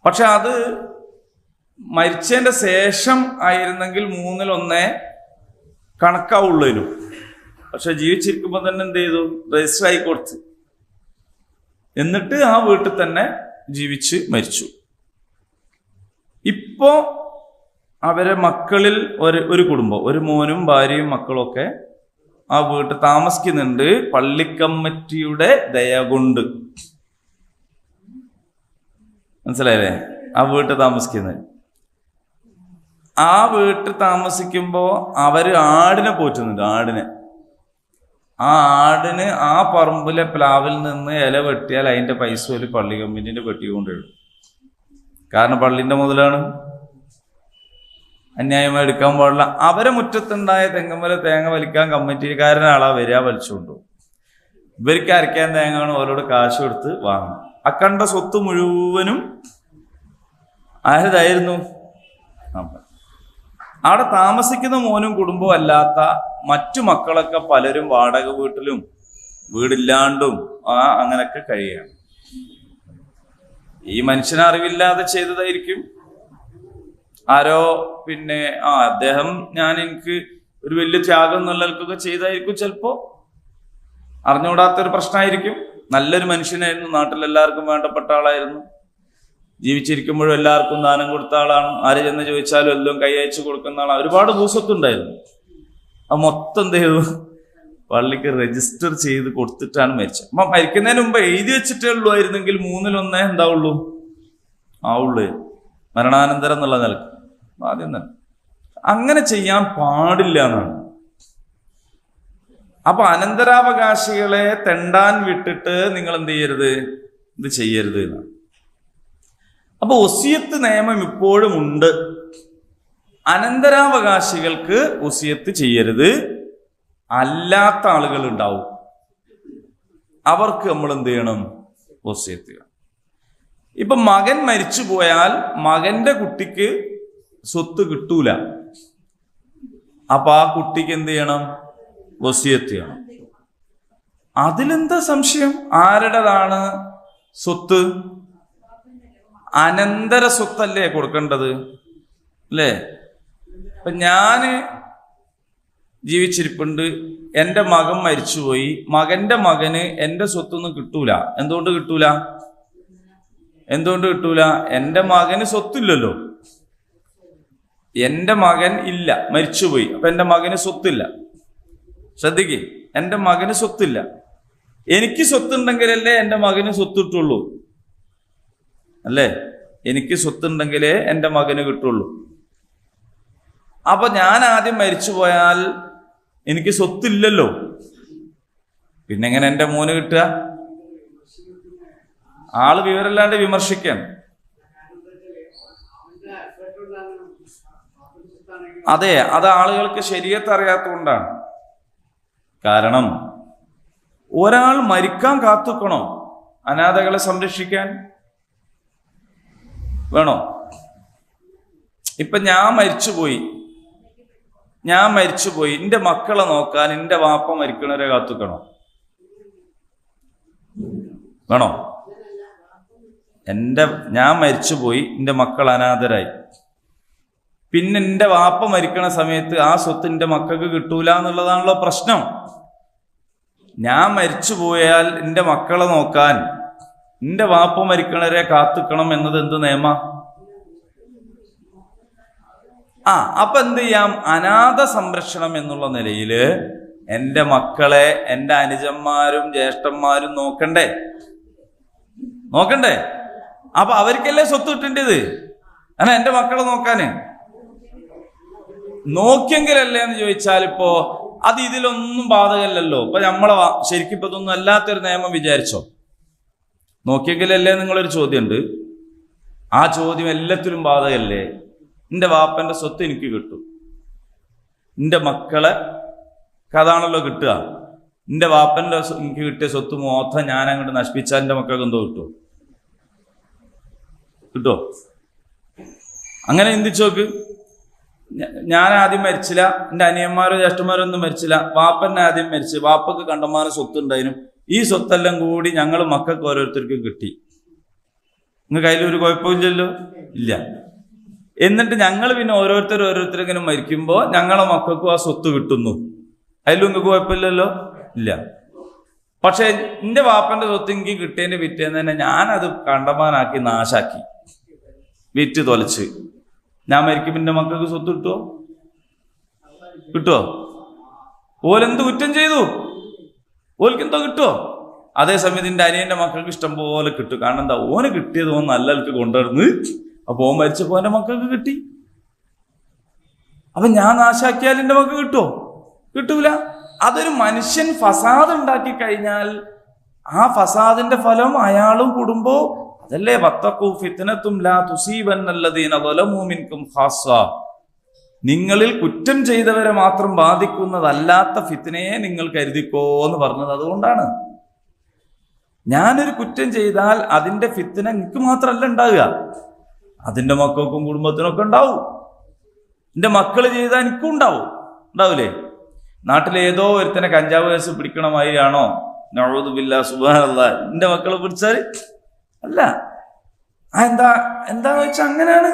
പക്ഷെ അത് മരിച്ചതിന്റെ ശേഷം ആയിരുന്നെങ്കിൽ 1/3 കണക്കാവുള്ളതിനും. പക്ഷെ ജീവിച്ചിരിക്കുമ്പോൾ തന്നെ എന്ത് ചെയ്തു? രജിസ്റ്റർ ആയി കൊടുത്തു. എന്നിട്ട് ആ വീട്ടിൽ തന്നെ ജീവിച്ച് മരിച്ചു. ഇപ്പോ അവരെ മക്കളിൽ ഒരു കുടുംബം, ഒരു മോനും ഭാര്യയും മക്കളൊക്കെ ആ വീട്ടിൽ താമസിക്കുന്നുണ്ട്. പള്ളിക്കമ്മിറ്റിയുടെ ദയ കൊണ്ട്, മനസ്സിലായില്ലേ? ആ വീട്ടിൽ താമസിക്കുന്നത്. ആ വീട്ടിൽ താമസിക്കുമ്പോ അവര് ആടിനെ പോറ്റുന്നുണ്ട്. ആ ആടിന് ആ പറമ്പിലെ പ്ലാവിൽ നിന്ന് ഇല വെട്ടിയാൽ അതിന്റെ പൈസ ഒരു പള്ളി കമ്മിറ്റിന്റെ പെട്ടി കൊണ്ടിടും. കാരണം പള്ളിന്റെ മുതലാണ്, അന്യായമായി എടുക്കാൻ പാടില്ല. അവരെ മുറ്റത്തുണ്ടായ തെങ്ങുമല തേങ്ങ വലിക്കാൻ കമ്മിറ്റിക്കാരനാളാ വരിക, വലിച്ചുകൊണ്ടു. ഇവർക്ക് അരയ്ക്കാൻ തേങ്ങയാണ് ഓരോട് കാശ് കൊടുത്ത് വാങ്ങണം. അക്കണ്ട സ്വത്ത് മുഴുവനും ആരതായിരുന്നു? അവിടെ താമസിക്കുന്ന മോനും കുടുംബവും അല്ലാത്ത മറ്റു മക്കളൊക്കെ പലരും വാടക വീട്ടിലും വീടില്ലാണ്ടും അങ്ങനൊക്കെ കഴിയാണ്. ഈ മനുഷ്യന് അറിവില്ലാതെ ചെയ്തതായിരിക്കും. ആരോ പിന്നെ അദ്ദേഹം എനിക്ക് ഒരു വലിയ ത്യാഗം എന്നുള്ളവർക്കൊക്കെ ചെയ്തായിരിക്കും. ചിലപ്പോ അറിഞ്ഞുകൂടാത്തൊരു പ്രശ്നമായിരിക്കും. നല്ലൊരു മനുഷ്യനായിരുന്നു, നാട്ടിലെല്ലാവർക്കും വേണ്ടപ്പെട്ട ആളായിരുന്നു, ജീവിച്ചിരിക്കുമ്പോഴും എല്ലാവർക്കും ദാനം കൊടുത്ത ആളാണ്. ആര് ചെന്ന് ചോദിച്ചാലും എല്ലാം കൈ അയച്ചു കൊടുക്കുന്ന ആളാണ്. ഒരുപാട് ഭൂസ്വത്തുണ്ടായിരുന്നു. അത് മൊത്തം എന്ത് ചെയ്തു? പള്ളിക്ക് രജിസ്റ്റർ ചെയ്ത് കൊടുത്തിട്ടാണ് മരിച്ചത്. അപ്പൊ മരിക്കുന്നതിന് മുമ്പ് എഴുതി വെച്ചിട്ടേ ഉള്ളൂയിരുന്നെങ്കിൽ 1/3 എന്താവുള്ളൂ ആവുള്ളൂ, മരണാനന്തരം എന്നുള്ള നിലക്ക്. ആദ്യം തന്നെ അങ്ങനെ ചെയ്യാൻ പാടില്ല എന്നാണ്. അപ്പൊ അനന്തരാവകാശികളെ തെണ്ടാൻ വിട്ടിട്ട് നിങ്ങൾ എന്ത് ചെയ്യരുത്? ഇത് ചെയ്യരുത് എന്നാണ്. അപ്പൊ വസിയത്ത് നിയമം ഇപ്പോഴും ഉണ്ട്. അനന്തരാവകാശികൾക്ക് വസിയത്ത് ചെയ്യരുത്. അല്ലാത്ത ആളുകൾ ഉണ്ടാവും, അവർക്ക് നമ്മൾ എന്ത് ചെയ്യണം? വസിയത്ത് ചെയ്യണം. ഇപ്പൊ മകൻ മരിച്ചു പോയാൽ മകന്റെ കുട്ടിക്ക് സ്വത്ത് കിട്ടൂല. അപ്പൊ ആ കുട്ടിക്ക് എന്ത് ചെയ്യണം? വസിയത്ത് ചെയ്യണം. അതിലെന്താ സംശയം? ആരുടേതാണ് സ്വത്ത്? അനന്തര സ്വത്തല്ലേ കൊടുക്കേണ്ടത്, അല്ലേ? ഇപ്പൊ ഞാന് ജീവിച്ചിരിപ്പുണ്ട്, എൻ്റെ മകൻ മരിച്ചുപോയി, മകന്റെ മകന് എൻ്റെ സ്വത്തൊന്നും കിട്ടൂല. എന്തുകൊണ്ട് കിട്ടൂല? എൻ്റെ മകന് സ്വത്തില്ലല്ലോ. എൻ്റെ മകൻ ഇല്ല, മരിച്ചുപോയി. അപ്പൊ എൻ്റെ മകന് സ്വത്തില്ല. ശ്രദ്ധിക്കേ, എൻ്റെ മകന് സ്വത്തില്ല. എനിക്ക് സ്വത്തുണ്ടെങ്കിലല്ലേ എൻ്റെ മകന് സ്വത്ത് കിട്ടുള്ളൂ, അല്ലേ? എനിക്ക് സ്വത്തുണ്ടെങ്കിലേ എൻ്റെ മകന് കിട്ടുള്ളൂ. അപ്പൊ ഞാൻ ആദ്യം മരിച്ചു പോയാൽ എനിക്ക് സ്വത്തില്ലല്ലോ, പിന്നെ എങ്ങനെ എൻ്റെ മോന് കിട്ടുക? ആള് വിവരമില്ലാണ്ട് വിമർശിക്കാൻ. അതെ, അത് ആളുകൾക്ക് ശരീഅത്ത് അറിയാത്തതുകൊണ്ടാണ്. കാരണം ഒരാൾ മരിക്കാൻ കാത്തുക്കണോ അനാഥകളെ സംരക്ഷിക്കാൻ? വേണോ? ഇപ്പൊ ഞാൻ മരിച്ചുപോയി, എൻ്റെ മക്കളെ നോക്കാൻ എൻ്റെ വാപ്പ മരിക്കണവരെ കാത്തുക്കണോ? വേണോ? ഞാൻ മരിച്ചുപോയി, എൻ്റെ മക്കൾ അനാഥരായി, പിന്നെ എൻ്റെ വാപ്പ മരിക്കണ സമയത്ത് ആ സ്വത്ത് എൻ്റെ മക്കൾക്ക് കിട്ടൂല എന്നുള്ളതാണല്ലോ പ്രശ്നം. ഞാൻ മരിച്ചു പോയാൽ എൻ്റെ മക്കളെ നോക്കാൻ എൻ്റെ വാപ്പ മരിക്കണവരെ കാത്തുക്കണം എന്നത് എന്ത് നിയമ? അപ്പൊ എന്ത് ചെയ്യാം? അനാഥ സംരക്ഷണം എന്നുള്ള നിലയിൽ എൻ്റെ മക്കളെ എൻ്റെ അനുജന്മാരും ജ്യേഷ്ഠന്മാരും നോക്കണ്ടേ? അപ്പൊ അവർക്കല്ലേ സ്വത്ത് കിട്ടേണ്ടത്? കാരണം എൻ്റെ മക്കളെ നോക്കാന് നോക്കിയെങ്കിലല്ലേ എന്ന് ചോദിച്ചാൽ ഇപ്പോ അത് ഇതിലൊന്നും ബാധകമല്ലല്ലോ. ഇപ്പൊ നമ്മളെ ശരിക്കും ഇപ്പൊ ഇതൊന്നും അല്ലാത്തൊരു നിയമം വിചാരിച്ചോ? നോക്കിയെങ്കിലല്ലേ നിങ്ങളൊരു ചോദ്യമുണ്ട്. ആ ചോദ്യം എല്ലാത്തിലും ബാധകല്ലേ? എൻ്റെ വാപ്പന്റെ സ്വത്ത് എനിക്ക് കിട്ടും, എൻ്റെ മക്കളെ കഥാണല്ലോ കിട്ടുക. എൻ്റെ വാപ്പന്റെ എനിക്ക് കിട്ടിയ സ്വത്ത് മൊത്തം ഞാൻ അങ്ങോട്ട് നശിപ്പിച്ചാൽ എൻ്റെ മക്കൾക്ക് എന്തോ കിട്ടോ? അങ്ങനെ ചിന്തിച്ചു നോക്ക്. ഞാൻ ആദ്യം മരിച്ചില്ല, എൻ്റെ അനിയന്മാരോ ജ്യേഷ്ഠന്മാരോ ഒന്നും മരിച്ചില്ല, വാപ്പന്നെ ആദ്യം മരിച്ചു, വാപ്പക്ക് കണ്ടമാനം സ്വത്ത് ഉണ്ടായിരുന്നു. ഈ സ്വത്തെല്ലാം കൂടി ഞങ്ങൾ മക്കൾക്ക് ഓരോരുത്തർക്കും കിട്ടി. നിങ്ങൾക്ക് അതിലൊരു കുഴപ്പമില്ലല്ലോ, ഇല്ല. എന്നിട്ട് ഞങ്ങൾ പിന്നെ ഓരോരുത്തരിങ്ങനെ മരിക്കുമ്പോൾ ഞങ്ങളെ മക്കൾക്കും ആ സ്വത്ത് കിട്ടുന്നു, അതിലും നിങ്ങൾക്ക് കുഴപ്പമില്ലല്ലോ, ഇല്ല. പക്ഷെ എന്റെ വാപ്പന്റെ സ്വത്ത് എനിക്ക് കിട്ടിയതിന്റെ പിറ്റേന്ന് തന്നെ ഞാനത് കണ്ടമാനാക്കി നാശാക്കി വിറ്റ് തൊലച്ച്. ഞാൻ മരിക്കും, പിന്നെ മക്കൾക്ക് സ്വത്ത് കിട്ടുമോ? കിട്ടുമോ? ഓലെന്ത് കുറ്റം ചെയ്തു? ഓൽക്കെന്തോ കിട്ടുമോ? അതേസമയത്ത് എന്റെ അനിയന്റെ മക്കൾക്ക് ഇഷ്ടം പോലെ കിട്ടും. കാരണം എന്താ? ഓന് കിട്ടിയത് ഓൻ നല്ല ആൾക്ക് കൊണ്ടുവരുന്ന്, അപ്പൊ ഓൻ മരിച്ചപ്പോ എന്റെ മക്കൾക്ക് കിട്ടി. അപ്പൊ ഞാൻ നാശാക്കിയാൽ എന്റെ മക്കൾ കിട്ടുമോ? കിട്ടൂല. അതൊരു മനുഷ്യൻ ഫസാദ് ഉണ്ടാക്കി കഴിഞ്ഞാൽ ആ ഫസാദിന്റെ ഫലം അയാളും കുടുംബോ അതല്ലേ? വത്തഖൂ ഫിത്നത്തും ലാ തുസീബന്നല്ലദീന ളലമൂ മിൻകും ഖാസ്സ. നിങ്ങളിൽ കുറ്റം ചെയ്തവരെ മാത്രം ബാധിക്കുന്നതല്ലാത്ത ഫിത്നയെ നിങ്ങൾ കരുതിക്കോ എന്ന് പറഞ്ഞത് അതുകൊണ്ടാണ്. ഞാനൊരു കുറ്റം ചെയ്താൽ അതിന്റെ ഫിത്ന എനിക്ക് മാത്രമല്ല ഉണ്ടാവുക, അതിന്റെ മക്കൾക്കും കുടുംബത്തിനൊക്കെ ഉണ്ടാവും. എന്റെ മക്കള് ചെയ്താൽ എനിക്കും ഉണ്ടാവും. ഉണ്ടാവൂലേ? നാട്ടിലേതോ ഒരുത്തനെ കഞ്ചാവ് കേസ് പിടിക്കണമാതിരിയാണോ? നഊദു ബില്ലാഹ്, സുബ്ഹാനല്ലാഹ്. എന്റെ മക്കളെ പിടിച്ചാൽ അല്ല. എന്താന്ന് വെച്ചാൽ അങ്ങനെയാണ്.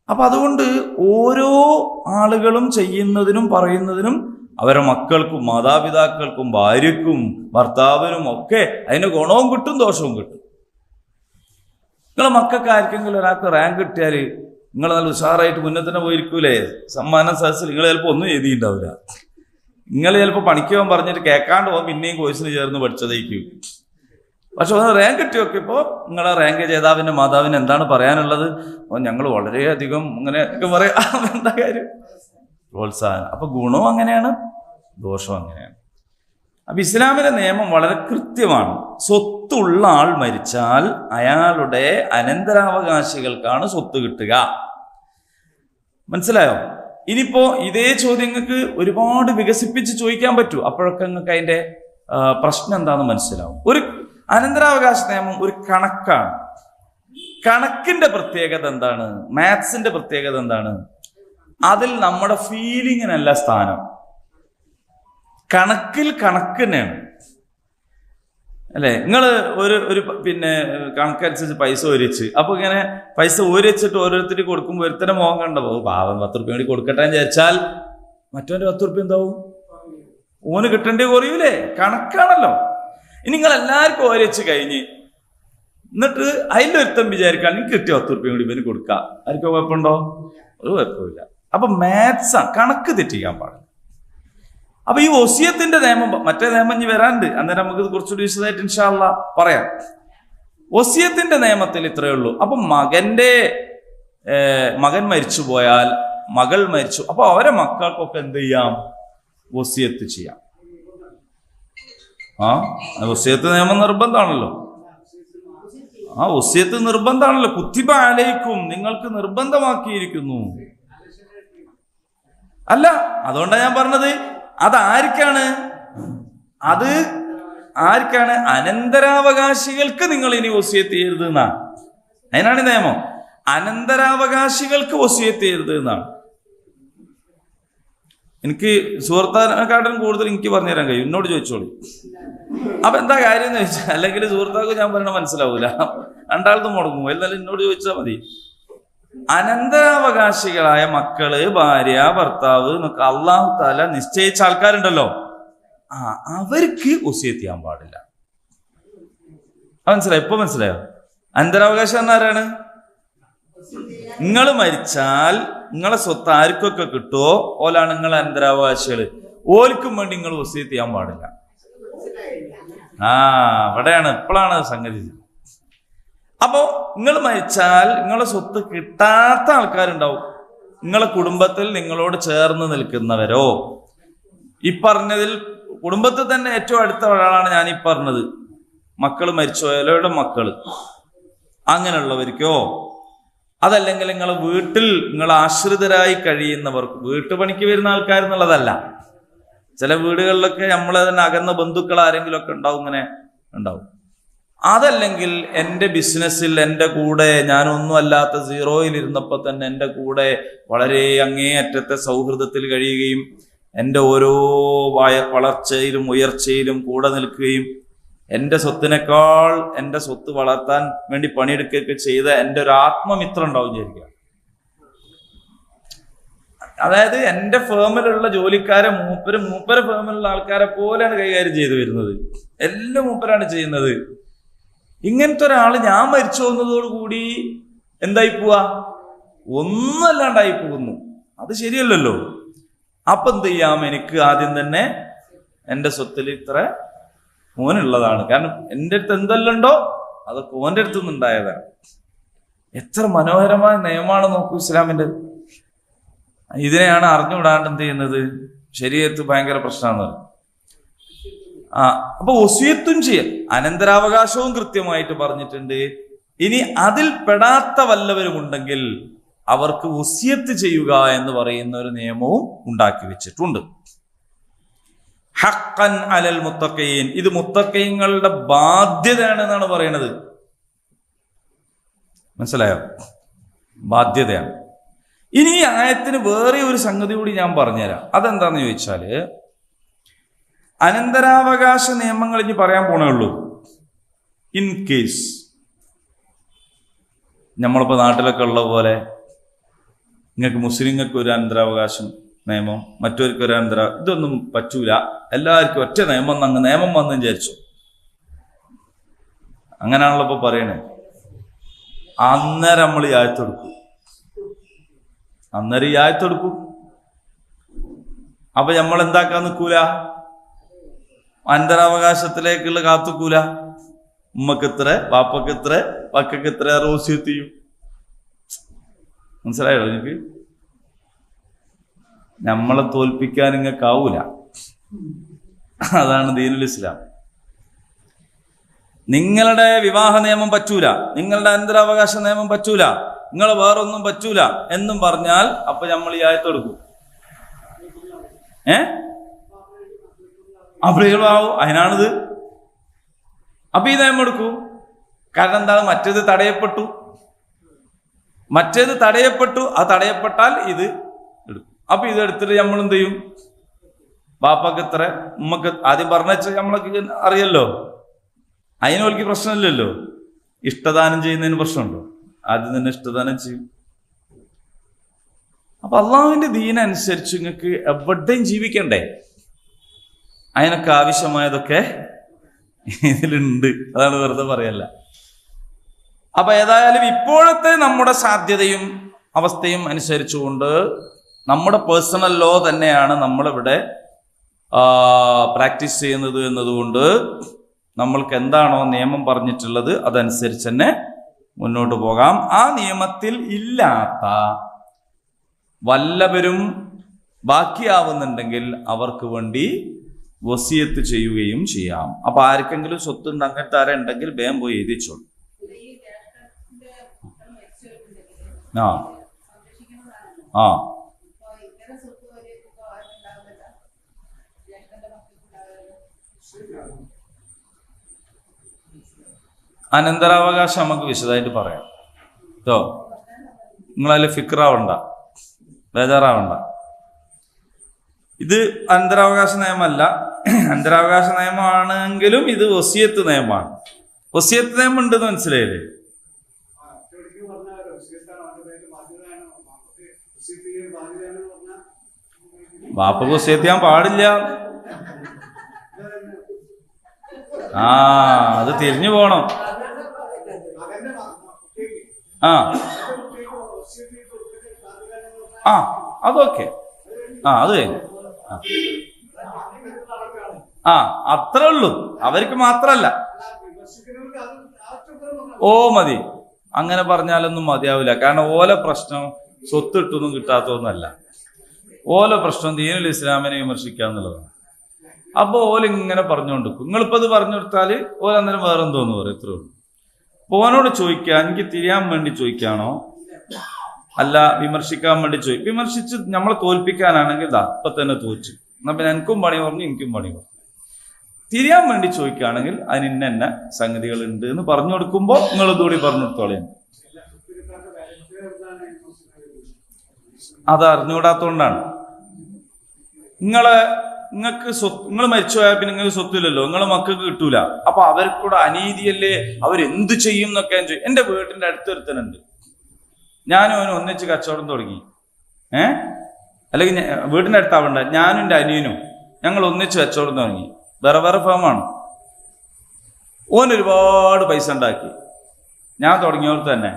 അപ്പൊ അതുകൊണ്ട് ഓരോ ആളുകളും ചെയ്യുന്നതിനും പറയുന്നതിനും അവരുടെ മക്കൾക്കും മാതാപിതാക്കൾക്കും ഭാര്യക്കും ഭർത്താവിനും ഒക്കെ അതിന് ഗുണവും കിട്ടും ദോഷവും കിട്ടും. നിങ്ങളെ മക്കൾക്ക് ആർക്കെങ്കിലും ഒരാൾക്ക് റാങ്ക് കിട്ടിയാൽ നിങ്ങൾ നല്ല ഉഷാറായിട്ട് മുന്നേ തന്നെ പോയിരിക്കൂലേ? സമ്മാന സദസ്സിൽ നിങ്ങൾ ചിലപ്പോൾ ഒന്നും എഴുതിയിട്ടുണ്ടാവില്ല. നിങ്ങൾ ചിലപ്പോൾ പണിക്ക് പോകാൻ പറഞ്ഞിട്ട് കേൾക്കാണ്ട് പോകാൻ പിന്നെയും കോഴ്സിന് ചേർന്ന് പഠിച്ചതേക്കും. പക്ഷെ ഒന്ന് റാങ്ക് കിട്ടിയൊക്കെ ഇപ്പോൾ നിങ്ങളെ റാങ്ക് ജേതാവിന്റെ മാതാവിന് എന്താണ് പറയാനുള്ളത്? ഞങ്ങൾ വളരെയധികം അങ്ങനെയൊക്കെ പറയാം. എന്താ കാര്യം? പ്രോത്സാഹനം. അപ്പൊ ഗുണവും അങ്ങനെയാണ്, ദോഷവും അങ്ങനെയാണ്. അപ്പൊ ഇസ്ലാമിലെ നിയമം വളരെ കൃത്യമാണ്. സ്വത്തുള്ള ആൾ മരിച്ചാൽ അയാളുടെ അനന്തരാവകാശികൾക്കാണ് സ്വത്ത് കിട്ടുക. മനസ്സിലായോ? ഇനിയിപ്പോ ഇതേ ചോദ്യങ്ങൾക്ക് ഒരുപാട് വികസിപ്പിച്ച് ചോദിക്കാൻ പറ്റൂ. അപ്പോഴൊക്കെ നിങ്ങൾക്ക് അതിന്റെ പ്രശ്നം എന്താണെന്ന് മനസ്സിലാവും. ഒരു അനന്തരാവകാശ നിയമം ഒരു കണക്കാണ്. കണക്കിന്റെ പ്രത്യേകത എന്താണ്? മാത്സിന്റെ പ്രത്യേകത എന്താണ്? അതിൽ നമ്മുടെ ഫീലിങ്ങിനല്ല സ്ഥാനം. കണക്കിൽ കണക്ക് തന്നെയാണ് അല്ലെ? നിങ്ങൾ ഒരു പിന്നെ കണക്കനുസരിച്ച് പൈസ ഓരിച്ച്, അപ്പൊ ഇങ്ങനെ പൈസ ഓരിച്ചിട്ട് ഓരോരുത്തർ കൊടുക്കുമ്പോൾ ഒരുത്തന്നെ മോഹം കണ്ടോ പാവം 10 റുപ്യ വേണ്ടി കൊടുക്കട്ടെ എന്ന് വിചാരിച്ചാൽ മറ്റവന്റെ 10 റുപ്യ എന്താവും? ഓന് കിട്ടേണ്ടി കുറയൂലേ? കണക്കാണല്ലോ. ഇനി നിങ്ങൾ എല്ലാവർക്കും ഓരിച്ച് കഴിഞ്ഞ് എന്നിട്ട് അതിലൊരുത്തം വിചാരിക്കാൻ എനിക്ക് കിട്ടിയ 10 റുപ്യ കൂടി ഇവന് കൊടുക്കാം, ആർക്കോ കുഴപ്പമുണ്ടോ? ഒരു കുഴപ്പമില്ല. അപ്പൊ മാത്സാ, കണക്ക് തെറ്റിക്കാൻ പാടില്ല. അപ്പൊ ഈ വസിയത്തിന്റെ നിയമം, മറ്റേ നിയമം ഇനി വരാണ്ട്, അന്നേരം നമുക്ക് കുറച്ചുകൂടി വിശദമായിട്ട് ഇൻഷാ അല്ലാഹ് പറയാം. വസിയത്തിന്റെ നിയമത്തിൽ ഇത്രയേ ഉള്ളൂ. അപ്പൊ മകൻ മരിച്ചു പോയാൽ, മകൾ മരിച്ചു, അപ്പൊ അവരെ മക്കൾക്കൊക്കെ എന്ത് ചെയ്യാം? വസിയത്ത് ചെയ്യാം. വസിയത്ത് നിയമം നിർബന്ധമാണല്ലോ. വസിയത്ത് നിർബന്ധമാണല്ലോ. കുത്തിബ അലൈക്കും, നിങ്ങൾക്ക് നിർബന്ധമാക്കിയിരിക്കുന്നു. അല്ല, അതുകൊണ്ടാണ് ഞാൻ പറഞ്ഞത് അതാർക്കാണ്? അത് ആർക്കാണ്? അനന്തരാവകാശികൾക്ക് നിങ്ങൾ ഇനി വസിയത്ത് ചെയ്യരുത് എന്നാണ്. അതിനാണ് നിയമം. അനന്തരാവകാശികൾക്ക് വസിയത്ത് ചെയ്യരുത് എന്നാണ്. എനിക്ക് സുഹൃത്താക്കാട്ടിലും കൂടുതൽ എനിക്ക് പറഞ്ഞുതരാൻ കഴിയും. എന്നോട് ചോദിച്ചോളൂ. അപ്പൊ എന്താ കാര്യം എന്ന് ചോദിച്ചാൽ, അല്ലെങ്കിൽ സുഹൃത്താക്ക് ഞാൻ പറയണ മനസ്സിലാവൂല, രണ്ടാളത്തും മുടങ്ങും. എന്നാലും എന്നോട് ചോദിച്ചാൽ മതി. അനന്തരാവകാശികളായ മക്കള്, ഭാര്യ, ഭർത്താവ് എന്നൊക്കെ അള്ളാഹു തആല നിശ്ചയിച്ച ആൾക്കാരുണ്ടല്ലോ, അവർക്ക് വസിയത്ത് ചെയ്യാൻ പാടില്ല. മനസ്സിലായോ? ഇപ്പൊ മനസ്സിലായോ? അനന്തരാവകാശം എന്ന് ആരാണ്? നിങ്ങൾ മരിച്ചാൽ നിങ്ങളെ സ്വത്ത് ആർക്കൊക്കെ കിട്ടുമോ ഓലാണ് നിങ്ങളെ അനന്തരാവകാശികള്. ഓൽക്കും വേണ്ടി നിങ്ങൾ വസിയത്ത് ചെയ്യാൻ പാടില്ല. അവിടെയാണ്, ഇപ്പോഴാണ് സംഗതി. അപ്പോ നിങ്ങൾ മരിച്ചാൽ നിങ്ങളെ സ്വത്ത് കിട്ടാത്ത ആൾക്കാരുണ്ടാവും. നിങ്ങളെ കുടുംബത്തിൽ നിങ്ങളോട് ചേർന്ന് നിൽക്കുന്നവരോ, ഈ പറഞ്ഞതിൽ കുടുംബത്തിൽ തന്നെ ഏറ്റവും അടുത്ത ഒരാളാണ് ഞാൻ ഈ പറഞ്ഞത്, മക്കൾ മരിച്ചുപോയാലോയുടെ മക്കള്, അങ്ങനെയുള്ളവർക്കോ, അതല്ലെങ്കിൽ നിങ്ങളെ വീട്ടിൽ നിങ്ങൾ ആശ്രിതരായി കഴിയുന്നവർക്ക്, വീട്ടുപണിക്ക് വരുന്ന ആൾക്കാരെന്നുള്ളതല്ല. ചില വീടുകളിലൊക്കെ നമ്മളെ തന്നെ അകന്ന ബന്ധുക്കൾ ആരെങ്കിലും ഒക്കെ ഉണ്ടാവും, ഇങ്ങനെ ഉണ്ടാവും. അതല്ലെങ്കിൽ എൻ്റെ ബിസിനസ്സിൽ എൻ്റെ കൂടെ, ഞാനൊന്നും അല്ലാത്ത സീറോയിൽ ഇരുന്നപ്പോൾ തന്നെ എൻ്റെ കൂടെ വളരെ അങ്ങേയറ്റത്തെ സൗഹൃദത്തിൽ കഴിയുകയും എൻ്റെ ഓരോ വളർച്ചയിലും ഉയർച്ചയിലും കൂടെ നിൽക്കുകയും എൻ്റെ സ്വത്തിനേക്കാൾ എൻ്റെ സ്വത്ത് വളർത്താൻ വേണ്ടി പണിയെടുക്കുകയൊക്കെ ചെയ്ത എൻ്റെ ഒരു ആത്മമിത്രം ഉണ്ടാവും വിചാരിക്കുക. അതായത് എന്റെ ഫേമിലുള്ള ജോലിക്കാരെ മൂപ്പര ഫേമിലുള്ള ആൾക്കാരെ പോലെയാണ് കൈകാര്യം ചെയ്തു വരുന്നത്. എല്ലാം മൂപ്പരാണ് ചെയ്യുന്നത്. ഇങ്ങനത്തെ ഒരാള് ഞാൻ മരിച്ചു പോകുന്നതോടുകൂടി എന്തായി പോവാ? ഒന്നല്ലാണ്ടായി പോകുന്നു. അത് ശരിയല്ലല്ലോ. അപ്പൊ എന്ത് ചെയ്യാം? എനിക്ക് ആദ്യം തന്നെ എന്റെ സ്വത്തിൽ ഇത്ര ഓനുള്ളതാണ്. കാരണം എന്റെ അടുത്ത് എന്തെല്ലുണ്ടോ അതൊക്കെ ഓന്റെ അടുത്ത് നിന്നുണ്ടായതാണ്. എത്ര മനോഹരമായ നിയമമാണ് നോക്കൂ ഇസ്ലാമിന്റെ. ഇതിനെയാണ് അറിഞ്ഞുവിടാണ്ട് എന്ത് ചെയ്യുന്നത്? ശരീരത്ത് ഭയങ്കര പ്രശ്നമാണ്. അപ്പൊ വസിയത്തും ചെയ്യൽ, അനന്തരാവകാശവും കൃത്യമായിട്ട് പറഞ്ഞിട്ടുണ്ട്. ഇനി അതിൽ പെടാത്ത വല്ലവരുമുണ്ടെങ്കിൽ അവർക്ക് വസിയത്ത് ചെയ്യുക എന്ന് പറയുന്ന ഒരു നിയമവും ഉണ്ടാക്കി വെച്ചിട്ടുണ്ട്. ഹഖ്ഖൻ അലൽ മുത്തഖീൻ, ഇത് മുത്തഖീങ്ങളുടെ ബാധ്യതയാണ് എന്നാണ് പറയുന്നത്. മനസ്സിലായോ? ബാധ്യതയാണ്. ഇനി ഈ ആയത്തിന് വേറെ ഒരു സംഗതി കൂടി ഞാൻ പറഞ്ഞുതരാം. അതെന്താന്ന് ചോദിച്ചാല്, അനന്തരാവകാശ നിയമങ്ങൾ ഇനി പറയാൻ പോണേ ഉള്ളൂ. ഇൻ കേസ് നമ്മളിപ്പോ നാട്ടിലൊക്കെ ഉള്ള പോലെ നിങ്ങൾക്ക് മുസ്ലിങ്ങൾക്ക് ഒരു അനന്തരാവകാശം നിയമം, മറ്റവർക്ക് ഒരു ഇതൊന്നും പറ്റൂല, എല്ലാവർക്കും ഒറ്റ നിയമം നിയമം വന്നു വിചാരിച്ചു. അങ്ങനെയാണല്ലോ ഇപ്പൊ പറയണേ. അന്നേരം നമ്മൾ ഈ ആയത്തെടുക്കും. അപ്പൊ നമ്മൾ എന്താക്കാൻ നിൽക്കൂല? അനന്തരാവകാശത്തിലേക്കുള്ള കാത്തുക്കൂല. ഉമ്മക്കെത്ര, പാപ്പക്കെത്ര, പക്കക്കെത്ര വസിയത്ത് ചെയ്യും. മനസ്സിലായോ എനിക്ക്? നമ്മളെ തോൽപ്പിക്കാൻ നിങ്ങൾക്കാവൂല. അതാണ് ദീനുൽ ഇസ്ലാം. നിങ്ങളുടെ വിവാഹ നിയമം പറ്റൂല, നിങ്ങളുടെ അനന്തരാവകാശ നിയമം പറ്റൂല, നിങ്ങൾ വേറൊന്നും പറ്റൂല എന്നും പറഞ്ഞാൽ അപ്പൊ നമ്മൾ ഈ ആയത്തെടുക്കും. അപ്രിയമാവും. അതിനാണിത്. അപ്പൊ ഈ നിയമം എടുക്കൂ. കാരണം എന്താണ്? മറ്റേത് തടയപ്പെട്ടു. ആ തടയപ്പെട്ടാൽ ഇത് എടുക്കും. അപ്പൊ ഇത് എടുത്തിട്ട് നമ്മൾ എന്ത് ചെയ്യും? ബാപ്പക്ക് ഇത്ര, ഉമ്മക്ക് ആദ്യം പറഞ്ഞ നമ്മളൊക്കെ അറിയല്ലോ. അതിനോൽക്ക് പ്രശ്നമില്ലല്ലോ. ഇഷ്ടദാനം ചെയ്യുന്നതിന് പ്രശ്നമുണ്ടോ? ആദ്യം തന്നെ ഇഷ്ടദാനം ചെയ്യും. അപ്പൊ അള്ളാഹുവിന്റെ ദീനനുസരിച്ച് നിങ്ങൾക്ക് എവിടെയും ജീവിക്കണ്ടേ? അതിനൊക്കെ ആവശ്യമായതൊക്കെ ഇതിലുണ്ട്. അതാണ് വെറുതെ പറയല്ല. അപ്പൊ ഏതായാലും ഇപ്പോഴത്തെ നമ്മുടെ സാധ്യതയും അവസ്ഥയും അനുസരിച്ചുകൊണ്ട് നമ്മുടെ പേഴ്സണൽ ലോ തന്നെയാണ് നമ്മളിവിടെ പ്രാക്ടീസ് ചെയ്യുന്നത് എന്നതുകൊണ്ട് നമ്മൾക്ക് എന്താണോ നിയമം പറഞ്ഞിട്ടുള്ളത് അതനുസരിച്ച് തന്നെ മുന്നോട്ട് പോകാം. ആ നിയമത്തിൽ ഇല്ലാത്ത വല്ലവരും ബാക്കിയാവുന്നുണ്ടെങ്കിൽ അവർക്ക് വേണ്ടി വസിയത്ത് ചെയ്യുകയും ചെയ്യാം. അപ്പൊ ആർക്കെങ്കിലും സ്വത്തുണ്ട്, അങ്ങനത്തെ ആരെ ഉണ്ടെങ്കിൽ വേഗം പോയി എഴുതിച്ചോളൂ. അനന്തരാവകാശം നമുക്ക് വിശദമായിട്ട് പറയാം കേട്ടോ. നിങ്ങളതിൽ ഫിക്റാവണ്ട, ബേജാറാവണ്ട. ഇത് അനന്തരാവകാശ നിയമമല്ല. അനന്തരാവകാശ നിയമമാണെങ്കിലും ഇത് വസിയത്ത് നിയമമാണ്. വസിയത്ത് നിയമം ഉണ്ടെന്ന് മനസ്സിലായില്ലേ? ബാപ്പക്ക് വസിയത്ത് ചെയ്യാൻ പാടില്ല. അത് തിരിഞ്ഞു പോണം. അതൊക്കെ അത് കഴിഞ്ഞു. അത്രേ ഉള്ളൂ. അവർക്ക് മാത്രല്ല. മതി. അങ്ങനെ പറഞ്ഞാലൊന്നും മതിയാവില്ല. കാരണം ഓല പ്രശ്നം സ്വത്ത് ഇട്ടൊന്നും കിട്ടാത്തൊന്നുമല്ല. ഓല പ്രശ്നം ദീനുൽ ഇസ്ലാമിനെ വിമർശിക്കുക എന്നുള്ളതാണ്. അപ്പൊ ഓലിങ്ങനെ പറഞ്ഞുകൊണ്ടിരിക്കും. നിങ്ങളിപ്പോ അത് പറഞ്ഞു കൊടുത്താല് ഓലന്നേരം വേറെ എന്തോന്ന് പറയും. ഇത്രേ ഉള്ളൂ. ഓനോട് ചോദിക്കുക, എനിക്ക് തിരിയാൻ വേണ്ടി ചോദിക്കാണോ അല്ല വിമർശിക്കാൻ വേണ്ടി വിമർശിച്ച് നമ്മളെ തോൽപ്പിക്കാനാണെങ്കിൽ ഇപ്പൊ തന്നെ തോച്ചു. എന്നാ പിന്നെ എനിക്കും പണി പറഞ്ഞു, എനിക്കും പണി പറഞ്ഞു. തിരിയാൻ വേണ്ടി ചോദിക്കുകയാണെങ്കിൽ അതിന് ഇന്ന സംഗതികൾ ഉണ്ട് എന്ന് പറഞ്ഞു കൊടുക്കുമ്പോ നിങ്ങൾ ഇതുകൂടി പറഞ്ഞു കൊടുത്തോളേ. അത് അറിഞ്ഞുകൂടാത്തോണ്ടാണ്. നിങ്ങൾ മരിച്ചു പോയാൽ പിന്നെ നിങ്ങൾക്ക് സ്വത്തില്ലല്ലോ, നിങ്ങളെ മക്കൾക്ക് കിട്ടൂല. അപ്പൊ അവർക്കൂടെ അനീതിയല്ലേ, അവരെന്ത് ചെയ്യും എന്നൊക്കെ. എന്റെ വീട്ടിന്റെ അടുത്തൊരുത്തനുണ്ട്. ഞാനും അവനും ഒന്നിച്ച് കച്ചവടം തുടങ്ങി. അല്ലെങ്കിൽ വീടിൻ്റെ അടുത്താവണ്ട, ഞാനും എൻ്റെ അനിയനും ഞങ്ങൾ ഒന്നിച്ച് കച്ചവടം തുടങ്ങി. വേറെ വേറെ ഫേമാണ്. ഓൻ ഒരുപാട് പൈസ ഉണ്ടാക്കി. ഞാൻ തുടങ്ങിയോടത്ത് തന്നെ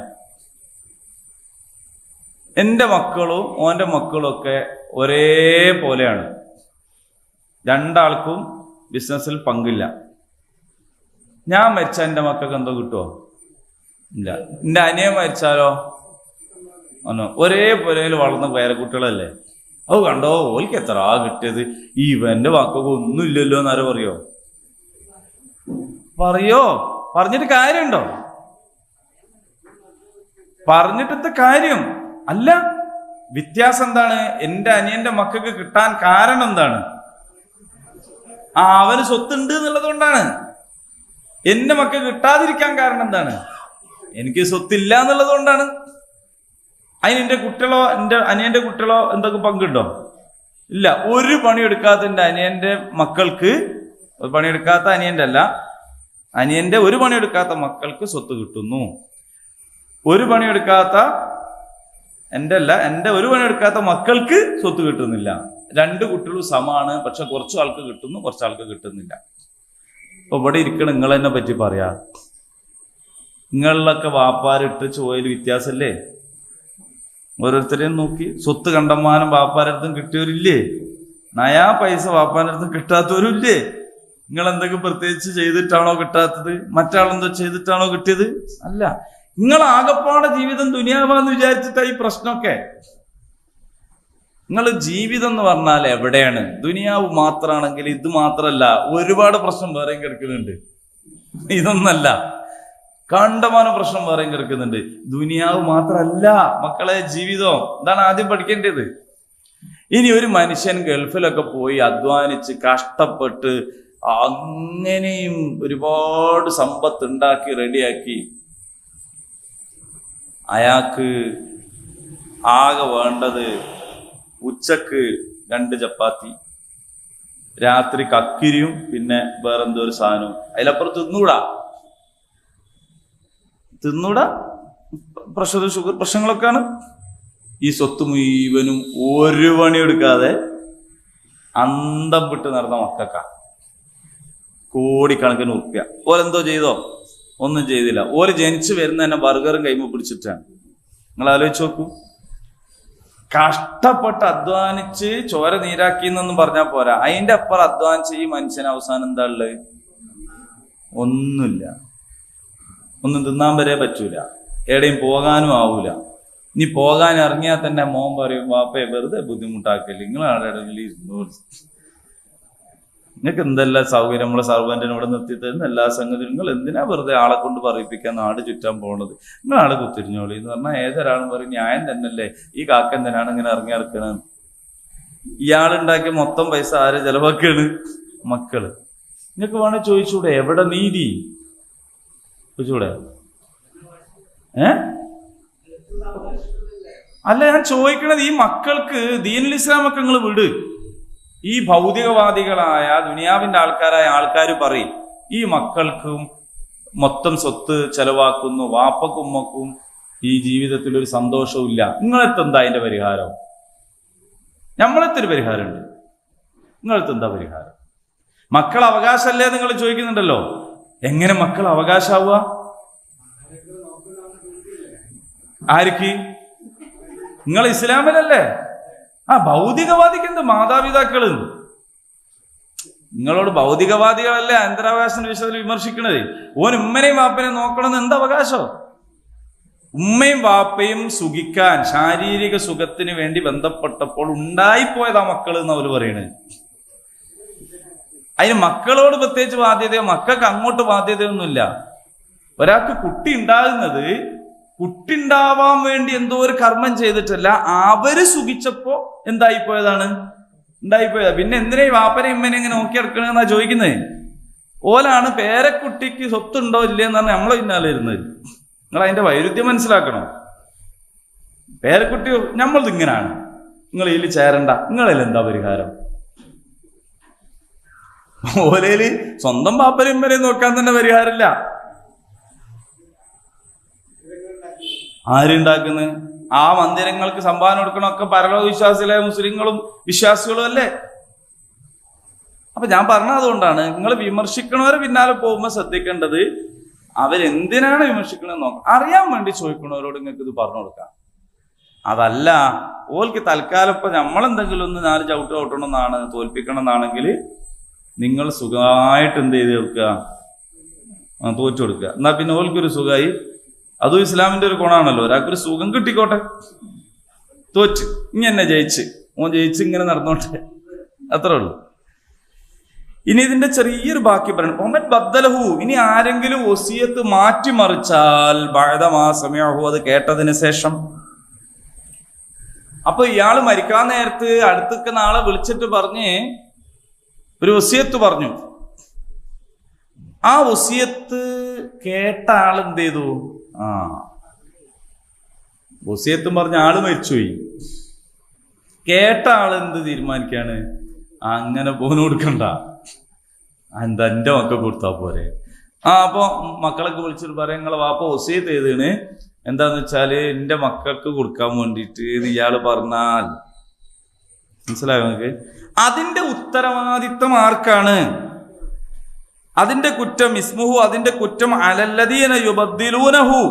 എൻ്റെ മക്കളും ഓൻ്റെ മക്കളും ഒക്കെ ഒരേപോലെയാണ്. രണ്ടാൾക്കും ബിസിനസ്സിൽ പങ്കില്ല. ഞാൻ മരിച്ചാൽ എൻ്റെ മക്കൾക്ക് എന്തോ കിട്ടുമോ? ഇല്ല. എൻ്റെ അനിയൻ മരിച്ചാലോ ഒരേപോലെ വളർന്ന പേരക്കുട്ടികളല്ലേ. അത് കണ്ടോ ഓൽക്ക് എത്ര കിട്ടിയത്, ഇവന്റെ മക്കൾക്ക് ഒന്നും ഇല്ലല്ലോ എന്നാരോ പറയോ? പറഞ്ഞിട്ട് കാര്യമുണ്ടോ? പറഞ്ഞിട്ടത്തെ കാര്യം അല്ല. വ്യത്യാസം എന്താണ്? എൻ്റെ അനിയന്റെ മക്കൾക്ക് കിട്ടാൻ കാരണം എന്താണ്? അവന് സ്വത്തുണ്ട് എന്നുള്ളത് കൊണ്ടാണ്. എന്റെ മക്കൾക്ക് കിട്ടാതിരിക്കാൻ കാരണം എന്താണ്? എനിക്ക് സ്വത്തില്ല എന്നുള്ളത് കൊണ്ടാണ്. അതിന് എൻ്റെ കുട്ടികളോ എൻ്റെ അനിയന്റെ കുട്ടികളോ എന്തൊക്കെ പങ്കുണ്ടോ? ഇല്ല. ഒരു പണിയെടുക്കാത്ത എൻ്റെ അനിയന്റെ മക്കൾക്ക്, പണിയെടുക്കാത്ത അനിയന്റെ അല്ല, അനിയന്റെ ഒരു പണിയെടുക്കാത്ത മക്കൾക്ക് സ്വത്ത് കിട്ടുന്നു. ഒരു പണിയെടുക്കാത്ത എൻ്റെ ഒരു പണിയെടുക്കാത്ത മക്കൾക്ക് സ്വത്ത് കിട്ടുന്നില്ല. രണ്ട് കുട്ടികളും സമാണ്. പക്ഷെ കുറച്ചു ആൾക്ക് കിട്ടുന്നു, കുറച്ചാൾക്ക് കിട്ടുന്നില്ല. അപ്പൊ ഇവിടെ ഇരിക്കണം നിങ്ങൾ തന്നെ പറ്റി പറയാ. നിങ്ങളിലൊക്കെ വാപ്പാരിട്ട് ചോയിൽ വ്യത്യാസമല്ലേ? ഓരോരുത്തരെയും നോക്കി സ്വത്ത് കണ്ടമാനം വാപ്പാരടുത്തും കിട്ടിയവരില്ലേ? നയാ പൈസ വാപ്പാരടുത്തും കിട്ടാത്തവരും ഇല്ലേ? നിങ്ങൾ എന്തൊക്കെ പ്രത്യേകിച്ച് ചെയ്തിട്ടാണോ കിട്ടാത്തത്? മറ്റാളെന്തോ ചെയ്തിട്ടാണോ കിട്ടിയത്? അല്ല. നിങ്ങൾ ആകപ്പാടെ ജീവിതം ദുനിയാവാന്ന് വിചാരിച്ചിട്ടാ ഈ പ്രശ്നമൊക്കെ. നിങ്ങൾ ജീവിതം എന്ന് പറഞ്ഞാൽ എവിടെയാണ്? ദുനിയാവ് മാത്രമാണെങ്കിൽ ഇത് മാത്രമല്ല, ഒരുപാട് പ്രശ്നം വേറെയും കിടക്കുന്നുണ്ട്. ഇതൊന്നല്ല, കണ്ടമാനം പ്രശ്നം വേറെയും കിടക്കുന്നുണ്ട്. ദുനിയാവ് മാത്രമല്ല മക്കളെ ജീവിതം. ഇതാണ് ആദ്യം പഠിക്കേണ്ടത്. ഇനി ഒരു മനുഷ്യൻ ഗൾഫിലൊക്കെ പോയി അധ്വാനിച്ച് കഷ്ടപ്പെട്ട് അങ്ങനെയും ഒരുപാട് സമ്പത്ത് ഉണ്ടാക്കി റെഡിയാക്കി അയാൾക്ക് ആകെ വേണ്ടത് ഉച്ചക്ക് 2 ചപ്പാത്തി, രാത്രി കക്കിരിയും പിന്നെ വേറെന്തോ ഒരു സാധനവും. അതിലപ്പുറം തിന്നൂടാ. Pressure sugar പ്രശ്നങ്ങളൊക്കെയാണ്. ഈ സ്വത്ത് മുഴുവനും ഒരു പണിയെടുക്കാതെ അന്തം വിട്ട് നടന്ന മക്കൾക്കാ കോടിക്കണക്കിന് ഉറുപ്പ്യ. ഓരെന്തോ ചെയ്തോ? ഒന്നും ചെയ്തില്ല. ഓര് ജനിച്ചു വരുന്ന തന്നെ ബർഗറും കൈമ പിടിച്ചിട്ടാണ്. നിങ്ങൾ ആലോചിച്ച് നോക്കൂ. കഷ്ടപ്പെട്ട് അധ്വാനിച്ച് ചോര നീരാക്കി എന്നൊന്നും പറഞ്ഞാൽ പോരാ, അതിന്റെ അപ്പുറം അധ്വാനിച്ച് ഈ മനുഷ്യന് അവസാനം എന്താ ഉള്ളത്? ഒന്നുമില്ല. ഒന്നും തിന്നാൻ വരെ പറ്റൂല, എവിടെയും പോകാനും ആവൂല. ഇനി പോകാൻ ഇറങ്ങിയാൽ തന്നെ മോൻ പറയും, വാപ്പയെ വെറുതെ ബുദ്ധിമുട്ടാക്കല്ലേ, നിങ്ങളാടെ ഇരുന്നോളൂ, നിങ്ങൾക്ക് എന്തെല്ലാം സൗകര്യം നമ്മളെ സർവന്റിനെ ഇവിടെ നിർത്തി തരുന്ന എല്ലാ സംഗതിയും, നിങ്ങൾ എന്തിനാ വെറുതെ ആളെ കൊണ്ട് പറയിപ്പിക്കാൻ നാട് ചുറ്റാൻ പോണത്, നിങ്ങളാളെ കുത്തിരിഞ്ഞോളി എന്ന് പറഞ്ഞാൽ ഏതൊരാളും പറയും ന്യായം തന്നെയല്ലേ, ഈ കാക്ക എന്തിനാണ് ഇങ്ങനെ ഇറങ്ങി ഇറക്കണത്? ഇയാളുണ്ടാക്കിയ മൊത്തം പൈസ ആര് ചെലവാക്കാണ്? മക്കള്. നിങ്ങൾക്ക് വേണേ ചോദിച്ചൂടെ, എവിടെ നീതി? ചോദിച്ചൂടെ? അല്ല, ഞാൻ ചോദിക്കണത് ഈ മക്കൾക്ക് ദീനുൽ ഇസ്ലാമൊക്കെ നിങ്ങൾ വിട്. ഈ ഭൗതികവാദികളായ ദുനിയാവിന്റെ ആൾക്കാരായ ആൾക്കാർ പറയും ഈ മക്കൾക്കും മൊത്തം സ്വത്ത് ചെലവാക്കുന്നു, വാപ്പക്കും ഉമ്മക്കും ഈ ജീവിതത്തിൽ ഒരു സന്തോഷവും ഇല്ല. നിങ്ങളെത്തെന്താ അതിന്റെ പരിഹാരം? നമ്മളെത്തൊരു പരിഹാരമുണ്ട്. നിങ്ങളെത്തെന്താ പരിഹാരം? മക്കൾ അവകാശമല്ലേ നിങ്ങൾ ചോദിക്കുന്നുണ്ടല്ലോ. എങ്ങനെ മക്കൾ അവകാശമാവുക? ആർക്ക്? നിങ്ങൾ ഇസ്ലാമിലല്ലേ? ഭൗതികവാദിക്ക് എന്ത് മാതാപിതാക്കള്? നിങ്ങളോട് ഭൗതികവാദികളല്ലേ അനന്തരാവകാശത്തിന്റെ വിഷയത്തിൽ വിമർശിക്കണത്. ഓൻ ഉമ്മനെയും വാപ്പനെയും നോക്കണമെന്ന് എന്താ അവകാശം? ഉമ്മയും വാപ്പയും സുഖിക്കാൻ, ശാരീരിക സുഖത്തിന് വേണ്ടി ബന്ധപ്പെട്ടപ്പോൾ ഉണ്ടായിപ്പോയതാ മക്കൾ എന്ന് അവർ പറയണത്. അതിന് മക്കളോട് പ്രത്യേകിച്ച് ബാധ്യതയോ മക്കൾക്ക് അങ്ങോട്ട് ബാധ്യതയൊന്നുമില്ല. ഒരാൾക്ക് കുട്ടി ഉണ്ടാകുന്നത് കുട്ടി ഉണ്ടാവാൻ വേണ്ടി എന്തോ ഒരു കർമ്മം ചെയ്തിട്ടല്ല, അവര് സുഖിച്ചപ്പോ എന്തായിപ്പോയതാണ്, ഉണ്ടായിപ്പോയതാ. പിന്നെ എന്തിനാ ഈ വാപ്പനെ ഇമ്മനെ ഇങ്ങനെ നോക്കിയെടുക്കണെന്നാ ചോദിക്കുന്നത്. ഓലാണ് പേരക്കുട്ടിക്ക് സ്വത്തുണ്ടോ ഇല്ലേന്ന് പറഞ്ഞാൽ നമ്മളെ പിന്നാലെ ഇരുന്നത്. നിങ്ങൾ അതിന്റെ വൈരുദ്ധ്യം മനസ്സിലാക്കണം. പേരക്കുട്ടി നമ്മളത് ഇങ്ങനാണ്, നിങ്ങൾ ഇതിൽ ചേരണ്ട, നിങ്ങളിൽ എന്താ പരിഹാരം? ഓലയില് സ്വന്തം പാപ്പനും ഇമ്മനെയും നോക്കാൻ തന്നെ പരിഹാരമില്ല. ആരുണ്ടാക്കുന്നത്? ആ മന്ദിരങ്ങൾക്ക് സംഭാവന കൊടുക്കണമൊക്കെ പരലോക വിശ്വാസികളെ മുസ്ലിങ്ങളും വിശ്വാസികളും അല്ലേ? അപ്പൊ ഞാൻ പറഞ്ഞതുകൊണ്ടാണ് നിങ്ങൾ വിമർശിക്കണവരെ പിന്നാലെ പോകുമ്പോൾ ശ്രദ്ധിക്കേണ്ടത് അവരെന്തിനാണ് വിമർശിക്കണമെന്ന് നോക്കാം. അറിയാൻ വേണ്ടി ചോദിക്കണവരോട് നിങ്ങൾക്ക് ഇത് പറഞ്ഞു കൊടുക്കാം. അതല്ല ഓൽക്ക് തൽക്കാലം ഇപ്പൊ നമ്മളെന്തെങ്കിലും ഒന്ന് 4 ചവിട്ട് ചവിട്ടണമെന്നാണ്, തോൽപ്പിക്കണം എന്നാണെങ്കിൽ നിങ്ങൾ സുഖമായിട്ട് എന്ത് ചെയ്ത് കൊടുക്കുക, തോറ്റു കൊടുക്കുക. എന്നാ പിന്നെ ഓൽക്കൊരു സുഖമായി. അതും ഇസ്ലാമിന്റെ ഒരു ഗുണമാണല്ലോ, ഒരാൾക്കൊരു സുഖം കിട്ടിക്കോട്ടെ. തോറ്റ് ഇനി എന്നെ ജയിച്ച് ജയിച്ച് ഇങ്ങനെ നടന്നോട്ടെ, അത്രേ ഉള്ളൂ. ഇനി ഇതിന്റെ ചെറിയൊരു ബാക്കി പറയണം. മുഹമ്മദ് ബദ്ദലഹു, ഇനി ആരെങ്കിലും വസിയത്ത് മാറ്റിമറിച്ചാൽ ബഅദമാ സമിഅഹു, അത് കേട്ടതിന് ശേഷം. അപ്പൊ ഇയാള് മരിക്കാൻ നേരത്ത് അടുത്തൊക്കെ നാളെ വിളിച്ചിട്ട് പറഞ്ഞ് ഒരു വസിയത്ത് പറഞ്ഞു. ആ വസിയത്ത് കേട്ട ആൾ എന്ത് ചെയ്തു? വസിയത്തും പറഞ്ഞ ആള് മരിച്ചുപോയി. കേട്ട ആള് എന്ത് തീരുമാനിക്കാണ്? അങ്ങനെ പോന്ന് കൊടുക്കണ്ട, എന്താ എന്റെ മക്കൾ കൊടുത്താ പോരെ. അപ്പൊ മക്കളൊക്കെ വിളിച്ചിട്ട് പറയാം, നിങ്ങളെ വാപ്പ വസിയത്ത് ചെയ്താണ്, എന്താന്ന് വെച്ചാല് എന്റെ മക്കൾക്ക് കൊടുക്കാൻ വേണ്ടിയിട്ട് ഇയാള് പറഞ്ഞാൽ, മനസ്സിലായോ നിങ്ങൾക്ക്? അതിന്റെ ഉത്തരവാദിത്വം ആർക്കാണ്? അതിന്റെ കുറ്റം ഇസ്മുഹു, അതിന്റെ കുറ്റം അലല്ലദീന യുബദ്ദിലൂനഹു,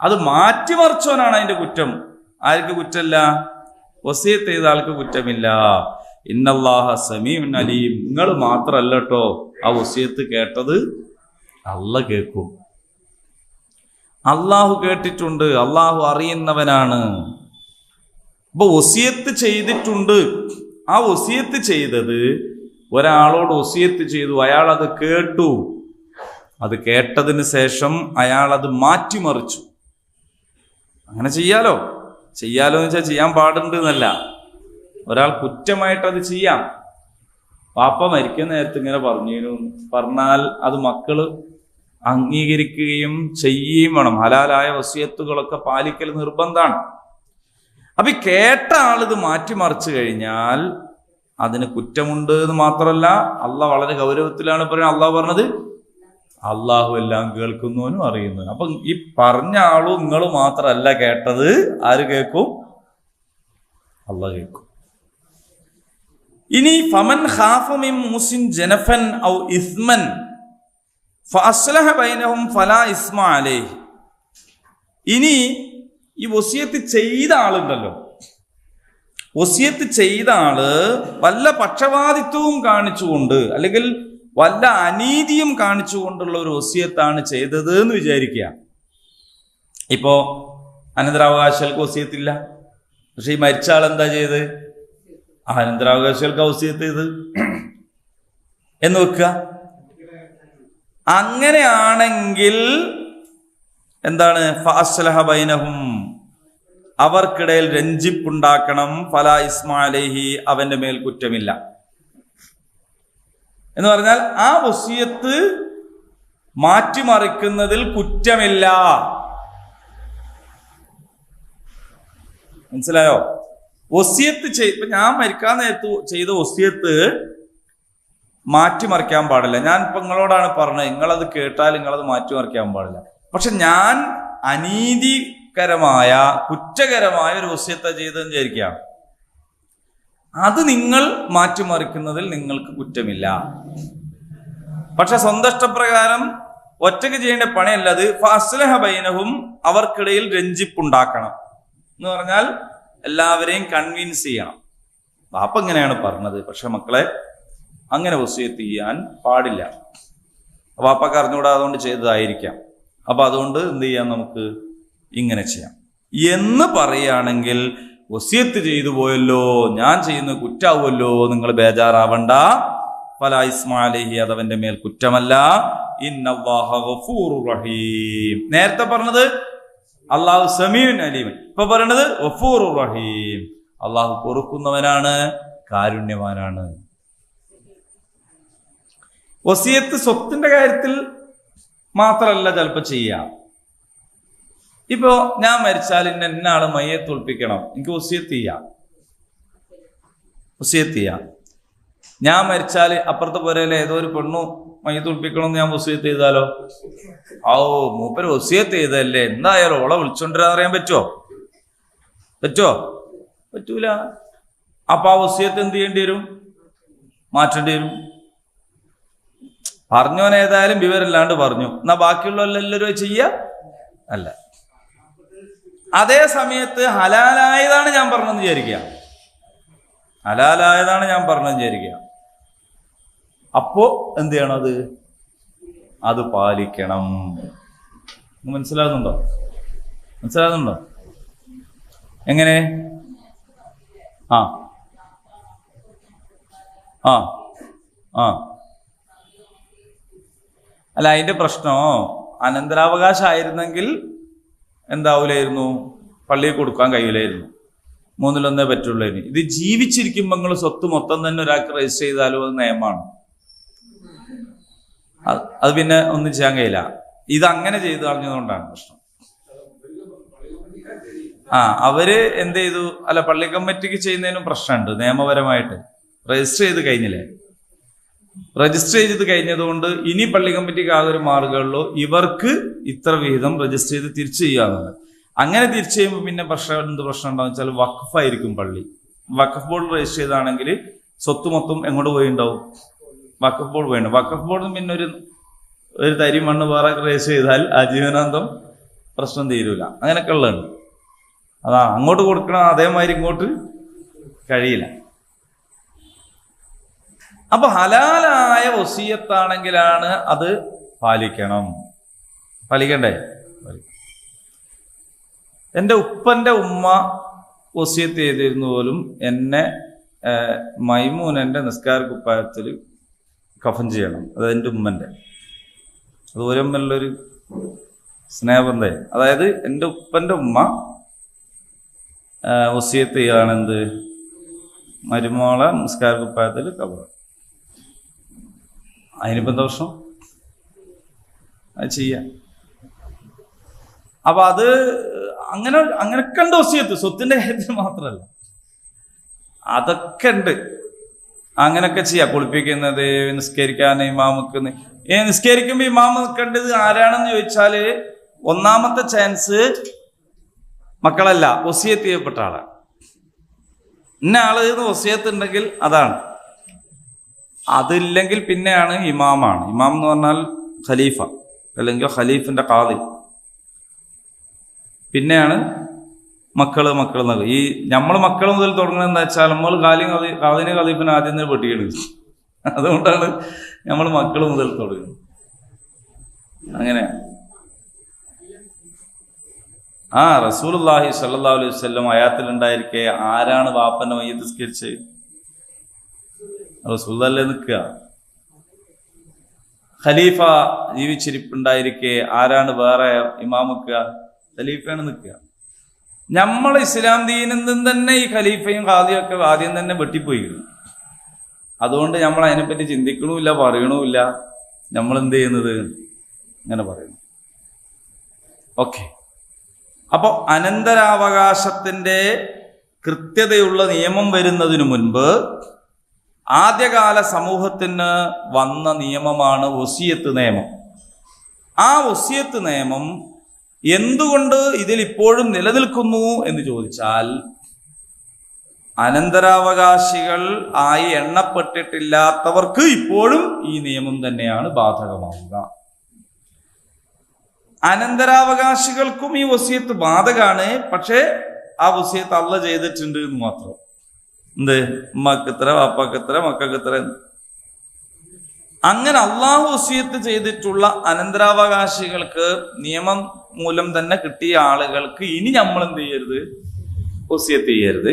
അത് മാറ്റിമറിച്ചവനാണ് അതിന്റെ കുറ്റം. ആർക്ക് കുറ്റമില്ല? വസിയത്ത് ചെയ്ത ആൾക്ക് കുറ്റമില്ല. ഇന്നല്ലാഹ സമീഉൻ അലീം. നിങ്ങൾ മാത്രല്ല കേട്ടോ ആ വസിയത്ത് കേട്ടത്, അല്ലാഹ് കേൾക്കും. അള്ളാഹു കേട്ടിട്ടുണ്ട്, അള്ളാഹു അറിയുന്നവനാണ്. അപ്പൊ വസിയത്ത് ചെയ്തിട്ടുണ്ട്. ആ വസിയത്ത് ചെയ്തത് ഒരാളോട് വസിയത്ത് ചെയ്തു, അയാൾ അത് കേട്ടു. അത് കേട്ടതിന് ശേഷം അയാൾ അത് മാറ്റിമറിച്ചു. അങ്ങനെ ചെയ്യാലോ എന്ന് വെച്ചാൽ ചെയ്യാൻ പാടുണ്ട് എന്നല്ല, ഒരാൾ കുറ്റമായിട്ട് അത് ചെയ്യാം. പാപ്പ മരിക്കുന്ന നേരത്ത് ഇങ്ങനെ പറഞ്ഞാൽ അത് മക്കള് അംഗീകരിക്കുകയും ചെയ്യുകയും വേണം. ഹലാലായ വസിയത്തുകളൊക്കെ പാലിക്കൽ നിർബന്ധമാണ്. അപ്പൊ കേട്ട ആളിത് മാറ്റിമറിച്ചു കഴിഞ്ഞാൽ അതിന് കുറ്റമുണ്ട് എന്ന് മാത്രമല്ല, അള്ളാഹ് വളരെ ഗൗരവത്തിലാണ് പറയുന്നത്. അള്ളാഹ് പറഞ്ഞത് അള്ളാഹു എല്ലാം കേൾക്കുന്നവനും അറിയുന്നവനും. അപ്പൊ ഈ പറഞ്ഞ ആളും നിങ്ങളും മാത്രമല്ല കേട്ടത്, ആര് കേൾക്കും? അള്ളാഹ് കേൾക്കും. ഇനി ഫമൻ ഖാഫ മിൻ മൂസിൻ ജനഫൻ ഔ ഇസ്മൻ ഫഅസ്ലഹ ബൈനഹും ഫലാ ഇസ്മ അലൈഹി. ഇനി ഈ വസിയത്ത് ചെയ്ത ആളുണ്ടല്ലോ, വസിയത്ത് ചെയ്ത ആള് വല്ല പക്ഷപാതിത്വവും കാണിച്ചുകൊണ്ട് അല്ലെങ്കിൽ വല്ല അനീതിയും കാണിച്ചുകൊണ്ടുള്ള ഒരു വസിയത്താണ് ചെയ്തത് എന്ന് വിചാരിക്കുക. ഇപ്പോ അനന്തരാവകാശികൾക്ക് വസിയത്തില്ല, പക്ഷെ ഈ മരിച്ച ആൾ എന്താ ചെയ്ത്? അനന്തരാവകാശികൾക്ക് വസിയത്ത് ചെയ്ത് എന്ന് വെക്കുക. അങ്ങനെയാണെങ്കിൽ എന്താണ്? ഫഅസ്ലഹ ബൈനഹും, അവർക്കിടയിൽ രഞ്ജിപ്പുണ്ടാക്കണം. ഫലാ ഇസ്മ അലൈഹി, അവന്റെ മേൽ കുറ്റമില്ല എന്ന് പറഞ്ഞാൽ ആ വസിയത്ത് മാറ്റിമറിക്കുന്നതിൽ കുറ്റമില്ല. മനസ്സിലായോ? വസിയത്ത് ഇപ്പൊ ഞാൻ മരിക്കാൻ നേരത്ത് ചെയ്ത വസിയത്ത് മാറ്റിമറിക്കാൻ പാടില്ല. ഞാൻ ഇപ്പൊ നിങ്ങളോടാണ് പറഞ്ഞത്, നിങ്ങളത് കേട്ടാൽ നിങ്ങളത് മാറ്റിമറിക്കാൻ പാടില്ല. പക്ഷെ ഞാൻ അനീതികരമായ കുറ്റകരമായ ഒരു വസിയത്ത ചെയ്തെന്ന് വിചാരിക്കാം, അത് നിങ്ങൾ മാറ്റിമറിക്കുന്നതിൽ നിങ്ങൾക്ക് കുറ്റമില്ല. പക്ഷെ സ്വന്തം ഇഷ്ടപ്രകാരം ഒറ്റയ്ക്ക് ചെയ്യേണ്ട പണിയല്ല അത്. ഫഅസ്ലഹ ബൈനഹും, അവർക്കിടയിൽ രഞ്ജിപ്പുണ്ടാക്കണം എന്ന് പറഞ്ഞാൽ എല്ലാവരെയും കൺവിൻസ് ചെയ്യണം. വാപ്പ ഇങ്ങനെയാണ് പറഞ്ഞത്, പക്ഷെ മക്കളെ അങ്ങനെ വസിയത്ത് ചെയ്യാൻ പാടില്ല. വാപ്പക്ക് അറിഞ്ഞുകൂടാ, അതുകൊണ്ട് ചെയ്തതായിരിക്കാം. അപ്പൊ അതുകൊണ്ട് എന്ത് ചെയ്യാം, നമുക്ക് ഇങ്ങനെ ചെയ്യാം എന്ന് പറയുകയാണെങ്കിൽ വസിയത്ത് ചെയ്തു പോയല്ലോ, ഞാൻ ചെയ്യുന്ന കുറ്റാവുമല്ലോ, നിങ്ങൾ ബേജാറാവണ്ട. ഫലാ ഇസ്മ അലൈഹി, അതവന്റെ മേൽ കുറ്റമല്ല. ഇന്നല്ലാഹ ഗഫൂറുർ റഹീം. നേരത്തെ പറഞ്ഞത് അല്ലാഹു സമീഉൻ അലീം, ഇപ്പൊ പറയണത് ഗഫൂറുർ റഹീം. അള്ളാഹു പൊറുക്കുന്നവനാണ്, കാരുണ്യവാനാണ്. വസിയത്ത് സ്വത്തിന്റെ കാര്യത്തിൽ മാത്രമല്ല ചിലപ്പോ ചെയ്യാം. ഇപ്പോ ഞാൻ മരിച്ചാൽ എന്നാള് മയ്യത്ത് ഒളിപ്പിക്കണം, എനിക്ക് വസിയത്ത് ചെയ്യാം. ഞാൻ മരിച്ചാൽ അപ്പുറത്തെ പോരല്ലേ ഏതോ ഒരു പെണ്ണു മയ്യത്ത് ഒളിപ്പിക്കണമെന്ന് ഞാൻ വസിയത്ത് ചെയ്താലോ? മൂപ്പര് വസിയത്ത് ചെയ്തല്ലേ, എന്തായാലും ഓളെ വിളിച്ചോണ്ടിരാൻ അറിയാൻ പറ്റുമോ? പറ്റുമോ? പറ്റൂല. അപ്പൊ ആ വസിയത്ത് എന്ത് ചെയ്യേണ്ടി വരും? മാറ്റേണ്ടി വരും. പറഞ്ഞവൻ ഏതായാലും വിവരമില്ലാണ്ട് പറഞ്ഞു, എന്നാ ബാക്കിയുള്ളവരെല്ലാവരും ചെയ്യ അല്ല. അതേ സമയത്ത് ഹലാലായതാണ് ഞാൻ പറഞ്ഞെന്ന് വിചാരിക്കുക, ഹലാലായതാണ് ഞാൻ പറഞ്ഞെന്ന് വിചാരിക്കുക. അപ്പോ എന്ത് ചെയ്യണം? അത് പാലിക്കണം. മനസ്സിലാകുന്നുണ്ടോ? മനസ്സിലാകുന്നുണ്ടോ? എങ്ങനെ? ആ ആ ആ അല്ല, അതിന്റെ പ്രശ്നമോ അനന്തരാവകാശം ആയിരുന്നെങ്കിൽ എന്താവൂലായിരുന്നു? പള്ളിയിൽ കൊടുക്കാൻ കഴിയില്ലായിരുന്നു, 1/3 പറ്റുള്ളൂ. ഇത് ജീവിച്ചിരിക്കുമ്പോൾ നിങ്ങൾ സ്വത്ത് മൊത്തം തന്നെ ഒരാൾക്ക് രജിസ്റ്റർ ചെയ്താലും അത് നിയമമാണ്. അത് പിന്നെ ഒന്നും ചെയ്യാൻ കഴിയില്ല. ഇത് അങ്ങനെ ചെയ്തു കളഞ്ഞതുകൊണ്ടാണ് പ്രശ്നം. അവര് എന്ത് ചെയ്തു? അല്ല, പള്ളി കമ്മിറ്റിക്ക് ചെയ്യുന്നതിനും പ്രശ്നമുണ്ട് നിയമപരമായിട്ട്. രജിസ്റ്റർ ചെയ്ത് കഴിഞ്ഞില്ലേ? രജിസ്റ്റർ ചെയ്ത് കഴിഞ്ഞതുകൊണ്ട് ഇനി പള്ളി കമ്മിറ്റിക്ക് ആകൊരു മാർഗമുള്ളൂ, ഇവർക്ക് ഇത്ര വിഹിതം രജിസ്റ്റർ ചെയ്ത് തിരിച്ചു ചെയ്യാവുന്നത്. അങ്ങനെ തിരിച്ചു ചെയ്യുമ്പോൾ പിന്നെ എന്ത് പ്രശ്നം ഉണ്ടാവും വെച്ചാൽ, വഖഫായിരിക്കും പള്ളി. വഖഫ് ബോർഡ് രജിസ്റ്റർ ചെയ്താണെങ്കിൽ സ്വത്ത് മൊത്തം എങ്ങോട്ട് പോയിണ്ടാവും? വഖഫ് ബോർഡ് പോയിട്ടുണ്ട്. വഖഫ് ബോർഡ് പിന്നെ ഒരു തരി മണ്ണ് വേറെ രജിസ്റ്റർ ചെയ്താൽ ആജീവനാന്തം പ്രശ്നം തീരൂല. അങ്ങനെയൊക്കെ ഉള്ളതാണ്. അങ്ങോട്ട് കൊടുക്കണം, അതേമാതിരി ഇങ്ങോട്ട് കഴിയില്ല. അപ്പൊ ഹലാലായ വസിയത്താണെങ്കിലാണ് അത് പാലിക്കണം. പാലിക്കണ്ടേ? എൻ്റെ ഉപ്പന്റെ ഉമ്മ വസിയത്ത് ചെയ്തിരുന്നു പോലും എന്നെ മൈമൂനന്റെ നിസ്കാര കുപ്പായത്തിൽ കഫൻ ചെയ്യണം. അത് എൻ്റെ ഉമ്മന്റെ. അത് ഓരോമ്മല്ലൊരു സ്നേഹബന്ധം. അതായത് എൻ്റെ ഉപ്പന്റെ ഉമ്മ വസിയത്ത് ചെയ്യുകയാണെന്ത്? മരുമോളെ നിസ്കാര കുപ്പായത്തിൽ കവർ. അതിനിപ്പോ എന്താ പ്രശ്നം? അത് ചെയ്യാം. അപ്പൊ അത് അങ്ങനെയൊക്കെ ഉണ്ട് വസിയത്ത്, സ്വത്തിന്റെ കാര്യത്തിൽ മാത്രമല്ല, അതൊക്കെ ഉണ്ട്. അങ്ങനൊക്കെ ചെയ്യാം. കുളിപ്പിക്കുന്നത്, നിസ്കരിക്കാൻ ഇമാമുക്ക് നിസ്കരിക്കുമ്പോ ഇമാമ് നിൽക്കേണ്ടത് ആരാണെന്ന് ചോദിച്ചാല് ഒന്നാമത്തെ ചാൻസ് മക്കളല്ല, വസിയത്ത് ചെയ്യപ്പെട്ട ആളാണ്. ഇന്ന ആള് വസിയത്ത് ഉണ്ടെങ്കിൽ അതാണ്. അതില്ലെങ്കിൽ പിന്നെയാണ് ഇമാമാണ്. ഇമാം എന്ന് പറഞ്ഞാൽ ഖലീഫ, അല്ലെങ്കിൽ ഖലീഫിന്റെ ഖാദി. പിന്നെയാണ് മക്കള് എന്നൊക്കെ. ഈ നമ്മള് മക്കൾ മുതൽ തുടങ്ങുന്നത് എന്താ വെച്ചാൽ, നമ്മൾ ഖാദിനെ ഖലീഫിനെ ആദ്യം തന്നെ പെട്ടിയാണ്. അതുകൊണ്ടാണ് നമ്മൾ മക്കൾ മുതൽ തുടങ്ങുന്നത്. അങ്ങനെയാണ്. റസൂലുള്ളാഹി സ്വല്ലല്ലാഹു അലൈഹി വസല്ലം ആയാത്തിലുണ്ടായിരിക്കെ ആരാണ് വാപ്പന്റെ മയ്യിത്ത് നിസ്കരിച്ച്? റസൂലുള്ളാഹി നിൽക്കുക. ഖലീഫ ജീവിച്ചിരിപ്പുണ്ടായിരിക്കെ ആരാണ് വേറെ ഇമാമുക്കുക? ഖലീഫയാണ് നിൽക്കുക. നമ്മൾ ഇസ്ലാം ദീനിൽ നിന്ന് തന്നെ ഈ ഖലീഫയും ഖാദിയും ഒക്കെ ആദ്യം തന്നെ വെട്ടിപ്പോയിരുന്നു. അതുകൊണ്ട് നമ്മൾ അതിനെപ്പറ്റി ചിന്തിക്കണമില്ല, പറയണമില്ല. നമ്മൾ എന്ത് ചെയ്യുന്നത്? ഇങ്ങനെ പറയുന്നു. ഓക്കെ. അപ്പൊ അനന്തരാവകാശത്തിന്റെ കൃത്യതയുള്ള നിയമം വരുന്നതിനു മുൻപ് ആദ്യകാല സമൂഹത്തിന് വന്ന നിയമമാണ് വസിയത്ത് നിയമം. ആ വസിയത്ത് നിയമം എന്തുകൊണ്ട് ഇതിൽ ഇപ്പോഴും നിലനിൽക്കുന്നു എന്ന് ചോദിച്ചാൽ, അനന്തരാവകാശികൾ ആയി എണ്ണപ്പെട്ടിട്ടില്ലാത്തവർക്ക് ഇപ്പോഴും ഈ നിയമം തന്നെയാണ് ബാധകമാവുക. അനന്തരാവകാശികൾക്കും ഈ വസിയത്ത് ബാധകമാണ്. പക്ഷെ ആ വസിയത്ത് അല്ലാഹ് ചെയ്തിട്ടുണ്ട് എന്ന് മാത്രം. എന്ത്? ഉമ്മക്കിത്ര, വാപ്പക്കിത്ര, മക്കൾക്കിത്ര. അങ്ങനെ അള്ളാഹു വസിയത്ത് ചെയ്തിട്ടുള്ള അനന്തരാവകാശികൾക്ക് നിയമം മൂലം തന്നെ കിട്ടിയ ആളുകൾക്ക് ഇനി നമ്മൾ എന്ത് ചെയ്യരുത്? വസിയത്ത് ചെയ്യരുത്.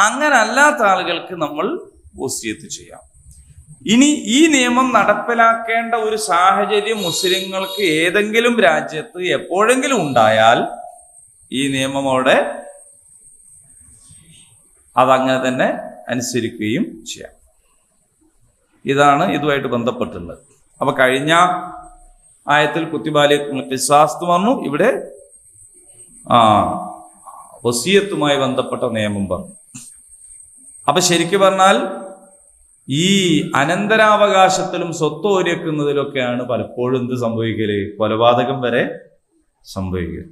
അങ്ങനെ അല്ലാത്ത ആളുകൾക്ക് നമ്മൾ വസിയത്ത് ചെയ്യാം. ഇനി ഈ നിയമം നടപ്പിലാക്കേണ്ട ഒരു സാഹചര്യം മുസ്ലിങ്ങൾക്ക് ഏതെങ്കിലും രാജ്യത്ത് എപ്പോഴെങ്കിലും ഉണ്ടായാൽ ഈ നിയമം അവിടെ അതങ്ങനെ തന്നെ അനുസരിക്കുകയും ചെയ്യാം. ഇതാണ് ഇതുമായിട്ട് ബന്ധപ്പെട്ടുള്ളത്. അപ്പൊ കഴിഞ്ഞ ആയത്തിൽ കുത്തിബ അലൈക്കുമുൽ ഖിസാസ് പറഞ്ഞു, ഇവിടെ വസിയത്തുമായി ബന്ധപ്പെട്ട നിയമം പറഞ്ഞു. അപ്പൊ ശരിക്കും പറഞ്ഞാൽ ഈ അനന്തരാവകാശത്തിലും സ്വത്ത് ഓരിവെക്കുന്നതിലൊക്കെയാണ് പലപ്പോഴും എന്ത് സംഭവിക്കല്? കൊലപാതകം വരെ സംഭവിക്കല്.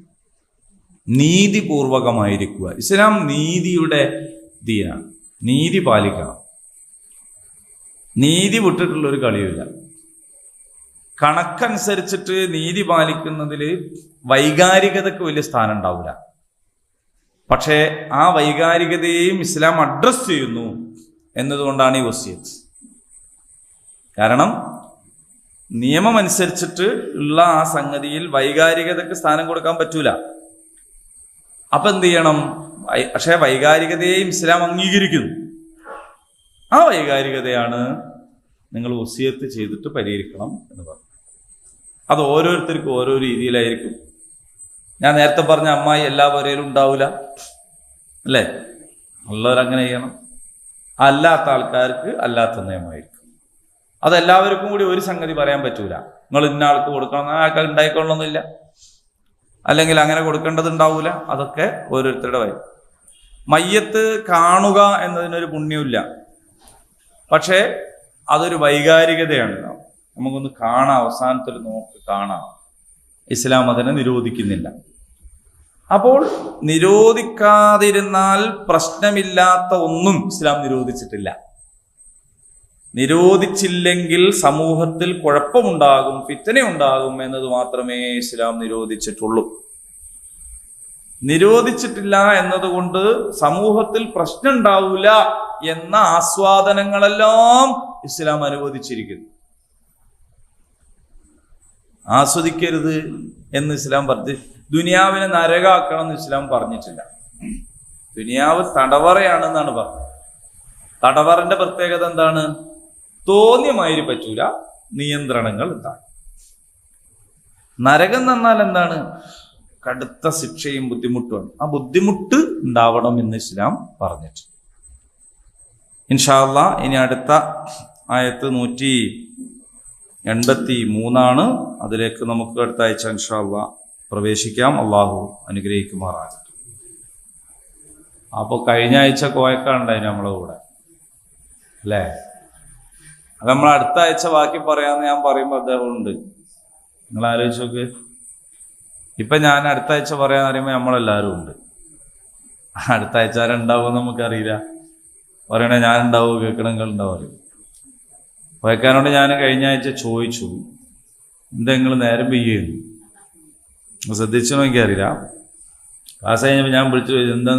നീതിപൂർവകമായിരിക്കുക. ഇസ്ലാം നീതിയുടെ ദീനാണ്. നീതി പാലിക്കണം. നീതി വിട്ടിട്ടുള്ളൊരു കളിയില്ല. കണക്കനുസരിച്ചിട്ട് നീതി പാലിക്കുന്നതിൽ വൈകാരികതയ്ക്ക് വലിയ സ്ഥാനം ഉണ്ടാവില്ല. പക്ഷേ ആ വൈകാരികതയെയും ഇസ്ലാം അഡ്രസ് ചെയ്യുന്നു എന്നതുകൊണ്ടാണ് ഈ വസിയത്ത്. കാരണം നിയമം അനുസരിച്ചിട്ട് ഉള്ള ആ സംഗതിയിൽ വൈകാരികതയ്ക്ക് സ്ഥാനം കൊടുക്കാൻ പറ്റൂല. അപ്പൊ എന്ത് ചെയ്യണം? പക്ഷെ വൈകാരികതയെയും ഇസ്ലാം അംഗീകരിക്കുന്നു. ആ വൈകാരികതയാണ് നിങ്ങൾ വസിയത്ത് ചെയ്തിട്ട് പരിഹരിക്കണം എന്ന് പറഞ്ഞു. അത് ഓരോരുത്തർക്കും ഓരോ രീതിയിലായിരിക്കും. ഞാൻ നേരത്തെ പറഞ്ഞ അമ്മായി എല്ലാ പേരയിലും ഉണ്ടാവില്ല, അല്ലേ? ഉള്ളവരങ്ങനെ ചെയ്യണം. അല്ലാത്ത ആൾക്കാർക്ക് അല്ലാത്ത നിയമമായിരിക്കും. അതെല്ലാവർക്കും കൂടി ഒരു സംഗതി പറയാൻ പറ്റൂല. നിങ്ങൾ ഇന്ന ആൾക്ക് കൊടുക്കണം, ആൾക്കാർ ഉണ്ടായിക്കൊള്ളണമെന്നില്ല, അല്ലെങ്കിൽ അങ്ങനെ കൊടുക്കേണ്ടത് ഉണ്ടാവൂല. അതൊക്കെ ഓരോരുത്തരുടെ വഴി. മയ്യത്ത് കാണുക എന്നതിനൊരു പുണ്യമില്ല, പക്ഷേ അതൊരു വൈകാരികതയാണ്. നമുക്കൊന്ന് കാണാം, അവസാനത്തിൽ നോക്ക് കാണാം. ഇസ്ലാം അതിനെ നിരോധിക്കുന്നില്ല. അപ്പോൾ നിരോധിക്കാതിരുന്നാൽ പ്രശ്നമില്ലാത്ത ഒന്നും ഇസ്ലാം നിരോധിച്ചിട്ടില്ല. നിരോധിച്ചില്ലെങ്കിൽ സമൂഹത്തിൽ കുഴപ്പമുണ്ടാകും, ഫിത്നയുണ്ടാകും എന്നത് മാത്രമേ ഇസ്ലാം നിരോധിച്ചിട്ടുള്ളൂ. നിരോധിച്ചിട്ടില്ല എന്നതുകൊണ്ട് സമൂഹത്തിൽ പ്രശ്നം ഉണ്ടാവില്ല എന്ന ആസ്വാദനങ്ങളെല്ലാം ഇസ്ലാം അനുവദിച്ചിരിക്കുന്നു. ആസ്വദിക്കരുത് എന്ന് ഇസ്ലാം പറഞ്ഞു. ദുനിയാവിനെ നരകാക്കണം എന്ന് ഇസ്ലാം പറഞ്ഞിട്ടില്ല. ദുനിയാവ് തടവറയാണെന്നാണ് പറഞ്ഞത്. തടവറന്റെ പ്രത്യേകത എന്താണ്? തോന്നിയമാതിരി പറ്റൂല, നിയന്ത്രണങ്ങൾ എന്താണ്. നരകം എന്ന് പറഞ്ഞാൽ എന്താണ്? കടുത്ത ശിക്ഷയും ബുദ്ധിമുട്ടുമാണ്. ആ ബുദ്ധിമുട്ട് ഉണ്ടാവണം എന്ന് ഇസ്ലാം പറഞ്ഞിട്ട്. ഇൻഷാ അല്ലാഹ് ഇനി അടുത്ത ആയത്ത് 183 അതിലേക്ക് നമുക്ക് അടുത്ത ആഴ്ച ഇൻഷാ അല്ലാഹ് പ്രവേശിക്കാം. അള്ളാഹു അനുഗ്രഹിക്കുമാറാകട്ടെ. അപ്പോൾ കഴിഞ്ഞ ആഴ്ച കോയക്കാണ്ടായി നമ്മളെ കൂടെ, അല്ലേ? അത് നമ്മൾ അടുത്ത ആഴ്ച ബാക്കി പറയാമെന്ന് ഞാൻ പറയുമ്പോൾ അദ്ദേഹം ഉണ്ട്. നിങ്ങൾ ആലോചിച്ച് നോക്ക്. ഇപ്പൊ ഞാൻ അടുത്ത ആഴ്ച പറയാന്ന് പറയുമ്പോൾ നമ്മളെല്ലാവരും ഉണ്ട്. അടുത്ത ആഴ്ച ആരുണ്ടാവുമെന്ന് നമുക്കറിയില്ല. പറയണേ ഞാൻ ഉണ്ടാവുമോ, കേൾക്കണമെങ്കിൽ ഉണ്ടാവും. വയക്കാനോട് ഞാൻ കഴിഞ്ഞ ആഴ്ച ചോദിച്ചു, എന്താ നിങ്ങൾ നേരം പെയ്യുന്നു? ശ്രദ്ധിച്ചോ എനിക്കറിയില്ല. ക്ലാസ് കഴിഞ്ഞപ്പോൾ ഞാൻ വിളിച്ചു ചോദിച്ചു, എന്താ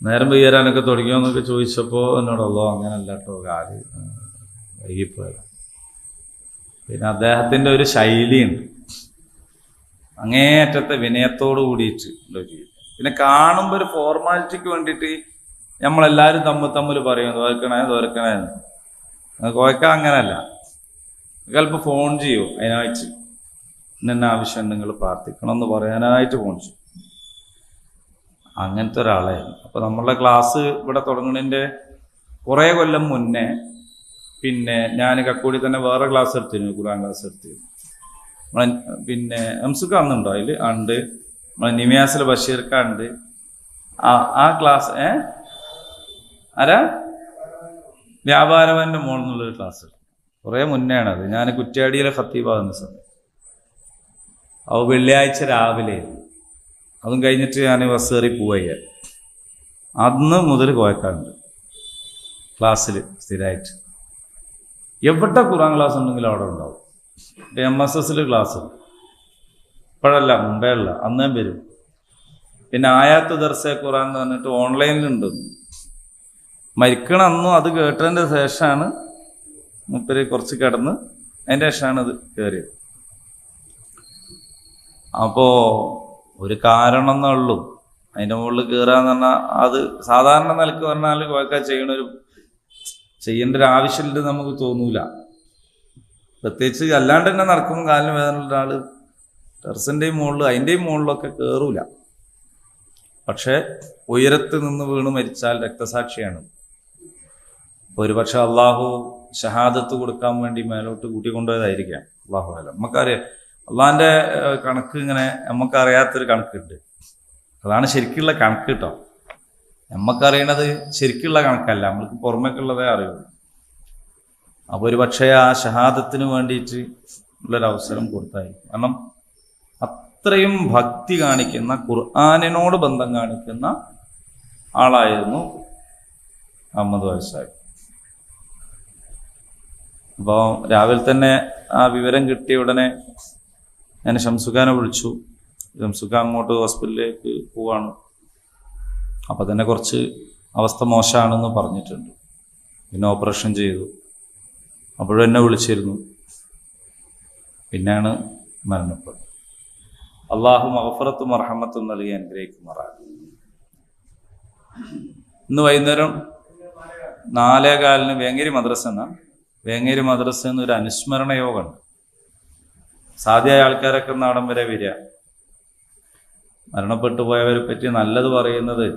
നേരം പെയ്യാനൊക്കെ തുടങ്ങിയോ എന്നൊക്കെ ചോദിച്ചപ്പോൾ എന്നോടല്ലോ അങ്ങനല്ല കേട്ടോ, കാര്യം വൈകിപ്പോയതാണ്. പിന്നെ അദ്ദേഹത്തിൻ്റെ ഒരു ശൈലിയുണ്ട്, അങ്ങേയറ്റത്തെ വിനയത്തോട് കൂടിയിട്ട് ഉള്ള രീതി. പിന്നെ കാണുമ്പോൾ ഒരു ഫോർമാലിറ്റിക്ക് വേണ്ടിയിട്ട് നമ്മളെല്ലാവരും തമ്മിൽ പറയും തോരക്കണേ. കോയക്ക അങ്ങനല്ല. ചിലപ്പോൾ ഫോൺ ചെയ്യും അതിനായിട്ട്, ഇന്ന ആവശ്യം നിങ്ങൾ പ്രാർത്ഥിക്കണം എന്ന് പറയാനായിട്ട് ഫോൺ ചെയ്യും. അങ്ങനത്തെ ഒരാളായിരുന്നു. അപ്പോൾ നമ്മളുടെ ക്ലാസ് ഇവിടെ തുടങ്ങുന്നതിൻ്റെ കുറേ കൊല്ലം മുന്നേ പിന്നെ ഞാൻ കക്കോടി തന്നെ വേറെ ക്ലാസ് എടുത്തിരുന്നു, ഖുർആൻ ക്ലാസ് എടുത്തിരുന്നു. നമ്മളെ പിന്നെ എംസുക്ക് അന്നുണ്ടോ അതിൽ? ഉണ്ട്. നമ്മളെ നിമിയാസിലെ ബഷീർക്ക ഉണ്ട്. ആ ക്ലാസ് ആരാ? വ്യാപാരവന്റെ മോളിൽ നിന്നുള്ളൊരു ക്ലാസ് കുറേ മുന്നേ ആണത്. ഞാൻ കുറ്റ്യാടിയിലെ ഖത്തീബാകുന്ന സമയം. അത് വെള്ളിയാഴ്ച രാവിലെ, അതും കഴിഞ്ഞിട്ട് ഞാൻ ബസ് കയറി പോവുക. അന്ന് മുതൽ കോയക്കാറുണ്ട് ക്ലാസ്സിൽ സ്ഥിരമായിട്ട്. എവിടെ ഖുർആൻ ക്ലാസ് ഉണ്ടെങ്കിലും അവിടെ ഉണ്ടാവും. MSS ക്ലാസ് ഇപ്പോഴല്ല, മുമ്പേ അല്ല, അന്നേ വരും. പിന്നെ ആയാത്ത് ദർസെ ഖുർആൻ എന്ന് പറഞ്ഞിട്ട് ഓൺലൈനിലുണ്ട്. മരിക്കണ അന്നും അത് കേട്ടതിൻ്റെ ശേഷമാണ് മുപ്പര് കുറച്ച് കിടന്ന് അതിൻ്റെ ശേഷമാണ് അത് കയറിയത്. അപ്പോൾ ഒരു കാരണം എന്നേ ഉള്ളൂ. അതിൻ്റെ മുകളിൽ കയറാന്ന് പറഞ്ഞാൽ അത് സാധാരണ നിലക്ക് പറഞ്ഞാൽ കോയക്ക ചെയ്യേണ്ട ഒരു ആവശ്യമില്ലെന്ന് നമുക്ക് തോന്നൂല. പ്രത്യേകിച്ച് അല്ലാണ്ട് തന്നെ നടക്കുമ്പോൾ കാലിന് വേദനയുള്ള ഒരാൾ ടെറസിൻ്റെയും മുകളിൽ അതിൻ്റെയും മുകളിലൊക്കെ കയറൂല. പക്ഷെ ഉയരത്ത് നിന്ന് വീണ് മരിച്ചാൽ രക്തസാക്ഷിയാണ്. ഒരുപക്ഷെ അള്ളാഹു ഷഹാദത്ത് കൊടുക്കാൻ വേണ്ടി മേലോട്ട് കൂട്ടിക്കൊണ്ടുപോയതായിരിക്കാം. അള്ളാഹു അല്ല, നമുക്കറിയാം. അള്ളാഹിൻ്റെ കണക്ക് ഇങ്ങനെ നമുക്കറിയാത്തൊരു കണക്കുണ്ട്. അതാണ് ശരിക്കുള്ള കണക്ക് കേട്ടോ. നമുക്കറിയണത് ശരിക്കുള്ള കണക്കല്ല, നമ്മൾക്ക് പുറമേക്കുള്ളതേ അറിയുള്ളൂ. അപ്പോൾ ഒരു പക്ഷേ ആ ഷഹാദത്തിന് വേണ്ടിയിട്ട് ഉള്ളൊരവസരം കൊടുത്തായിരിക്കും. കാരണം അത്രയും ഭക്തി കാണിക്കുന്ന, ഖുർആനിനോട് ബന്ധം കാണിക്കുന്ന ആളായിരുന്നു അഹമ്മദ് കോയ സാഹിബ്. അപ്പോൾ രാവിലെ തന്നെ ആ വിവരം കിട്ടിയ ഉടനെ ഞാൻ ഷംസുഖാനെ വിളിച്ചു. ഷംസുഖ അങ്ങോട്ട് ഹോസ്പിറ്റലിലേക്ക് പോവാണ്. അപ്പം തന്നെ കുറച്ച് അവസ്ഥ മോശമാണെന്ന് പറഞ്ഞിട്ടുണ്ട്. പിന്നെ ഓപ്പറേഷൻ ചെയ്തു. അപ്പോഴും എന്നെ വിളിച്ചിരുന്നു. പിന്നെയാണ് മരണപ്പെട്ടത്. അള്ളാഹു മഗ്ഫിറത്തും റഹ്മത്തും നൽകി അനുഗ്രഹിക്കുമാറാകട്ടെ. ഇന്ന് വൈകുന്നേരം 4:15 വേങ്ങേരി മദ്രസ എന്നൊരു അനുസ്മരണ യോഗമുണ്ട്. സാധ്യമായ ആൾക്കാരൊക്കെ നാടൻ വരെ വരിക. മരണപ്പെട്ടു പോയവരെ പറ്റി നല്ലത് പറയുന്നത്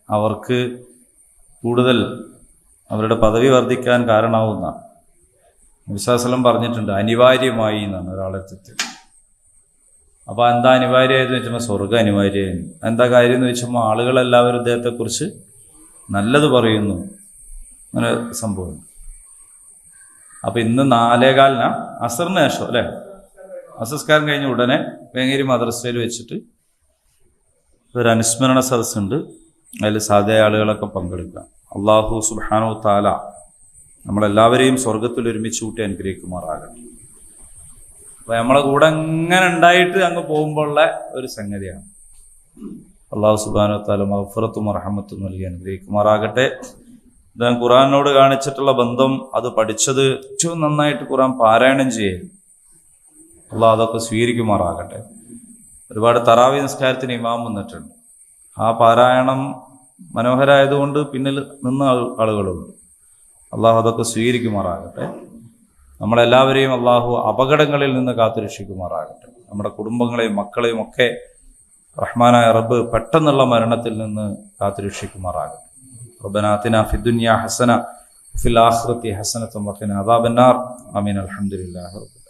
അവർക്ക് കൂടുതൽ അവരുടെ പദവി വർദ്ധിക്കാൻ കാരണമാവുന്ന വിശ്വാസം പറഞ്ഞിട്ടുണ്ട്. അനിവാര്യമായി എന്നാണ് ഒരാളെ തെറ്റ്. അപ്പോൾ എന്താ അനിവാര്യമായെന്ന് വെച്ചുമ്പോൾ സ്വർഗ്ഗം അനിവാര്യമായിരുന്നു. എന്താ കാര്യം എന്ന് വെച്ചുമ്പോൾ ആളുകളെല്ലാവരും ഇദ്ദേഹത്തെക്കുറിച്ച് നല്ലത് പറയുന്നു. അങ്ങനെ സംഭവം. അപ്പം ഇന്ന് 4:15 അസറിന് ശേഷം അല്ലേ, അസസ്കാരം കഴിഞ്ഞ ഉടനെ വേങ്ങേരി മദ്രസയിൽ വെച്ചിട്ട് ഒരു അനുസ്മരണ സദസ്സുണ്ട്. അതിൽ സാധ്യമായ ആളുകളൊക്കെ പങ്കെടുക്കാം. അള്ളാഹു സുബ്ഹാനഹു തആല നമ്മളെല്ലാവരെയും സ്വർഗത്തിൽ ഒരുമിച്ച് കൂട്ടി അനുഗ്രഹിക്കുമാറാകട്ടെ. അപ്പം നമ്മളെ കൂടെ ഇങ്ങനെ ഉണ്ടായിട്ട് അങ്ങ് പോകുമ്പോഴുള്ള ഒരു സംഗതിയാണ്. അള്ളാഹു സുബ്ഹാനഹു തആല മഗ്ഫിറത്തും റഹ്മത്തും നൽകി അനുഗ്രഹിക്കുമാറാകട്ടെ. ഇദ്ദേഹം ഖുർആനോട് കാണിച്ചിട്ടുള്ള ബന്ധം, അത് പഠിച്ചത് ഏറ്റവും നന്നായിട്ട് ഖുർആൻ പാരായണം ചെയ്യൽ. അള്ളാഹു അതൊക്കെ സ്വീകരിക്കുമാറാകട്ടെ. ഒരുപാട് തറാവി നിസ്കാരത്തിന് ഇമാം വന്നിട്ടുണ്ട്. ആ പാരായണം മനോഹരമായതുകൊണ്ട് പിന്നിൽ നിന്ന ആളുകളുണ്ട്. അള്ളാഹു അതൊക്കെ സ്വീകരിക്കുമാറാകട്ടെ. നമ്മളെല്ലാവരെയും അള്ളാഹു അപകടങ്ങളിൽ നിന്ന് കാത്തുരക്ഷിക്കുമാറാകട്ടെ. നമ്മുടെ കുടുംബങ്ങളെയും മക്കളെയും ഒക്കെ റഹ്മാനായ റബ്ബ് പെട്ടെന്നുള്ള മരണത്തിൽ നിന്ന് കാത്തുരക്ഷിക്കുമാറാകട്ടെ. റബ്ബനാ ആതിനാ ഫിദ്ദുനിയാ ഹസന വഫിൽ ആഖിറതി ഹസനത വഖിനാ അദാബന്നാർ. ആമീൻ. അൽഹംദുലില്ലാഹി റബ്ബിൽ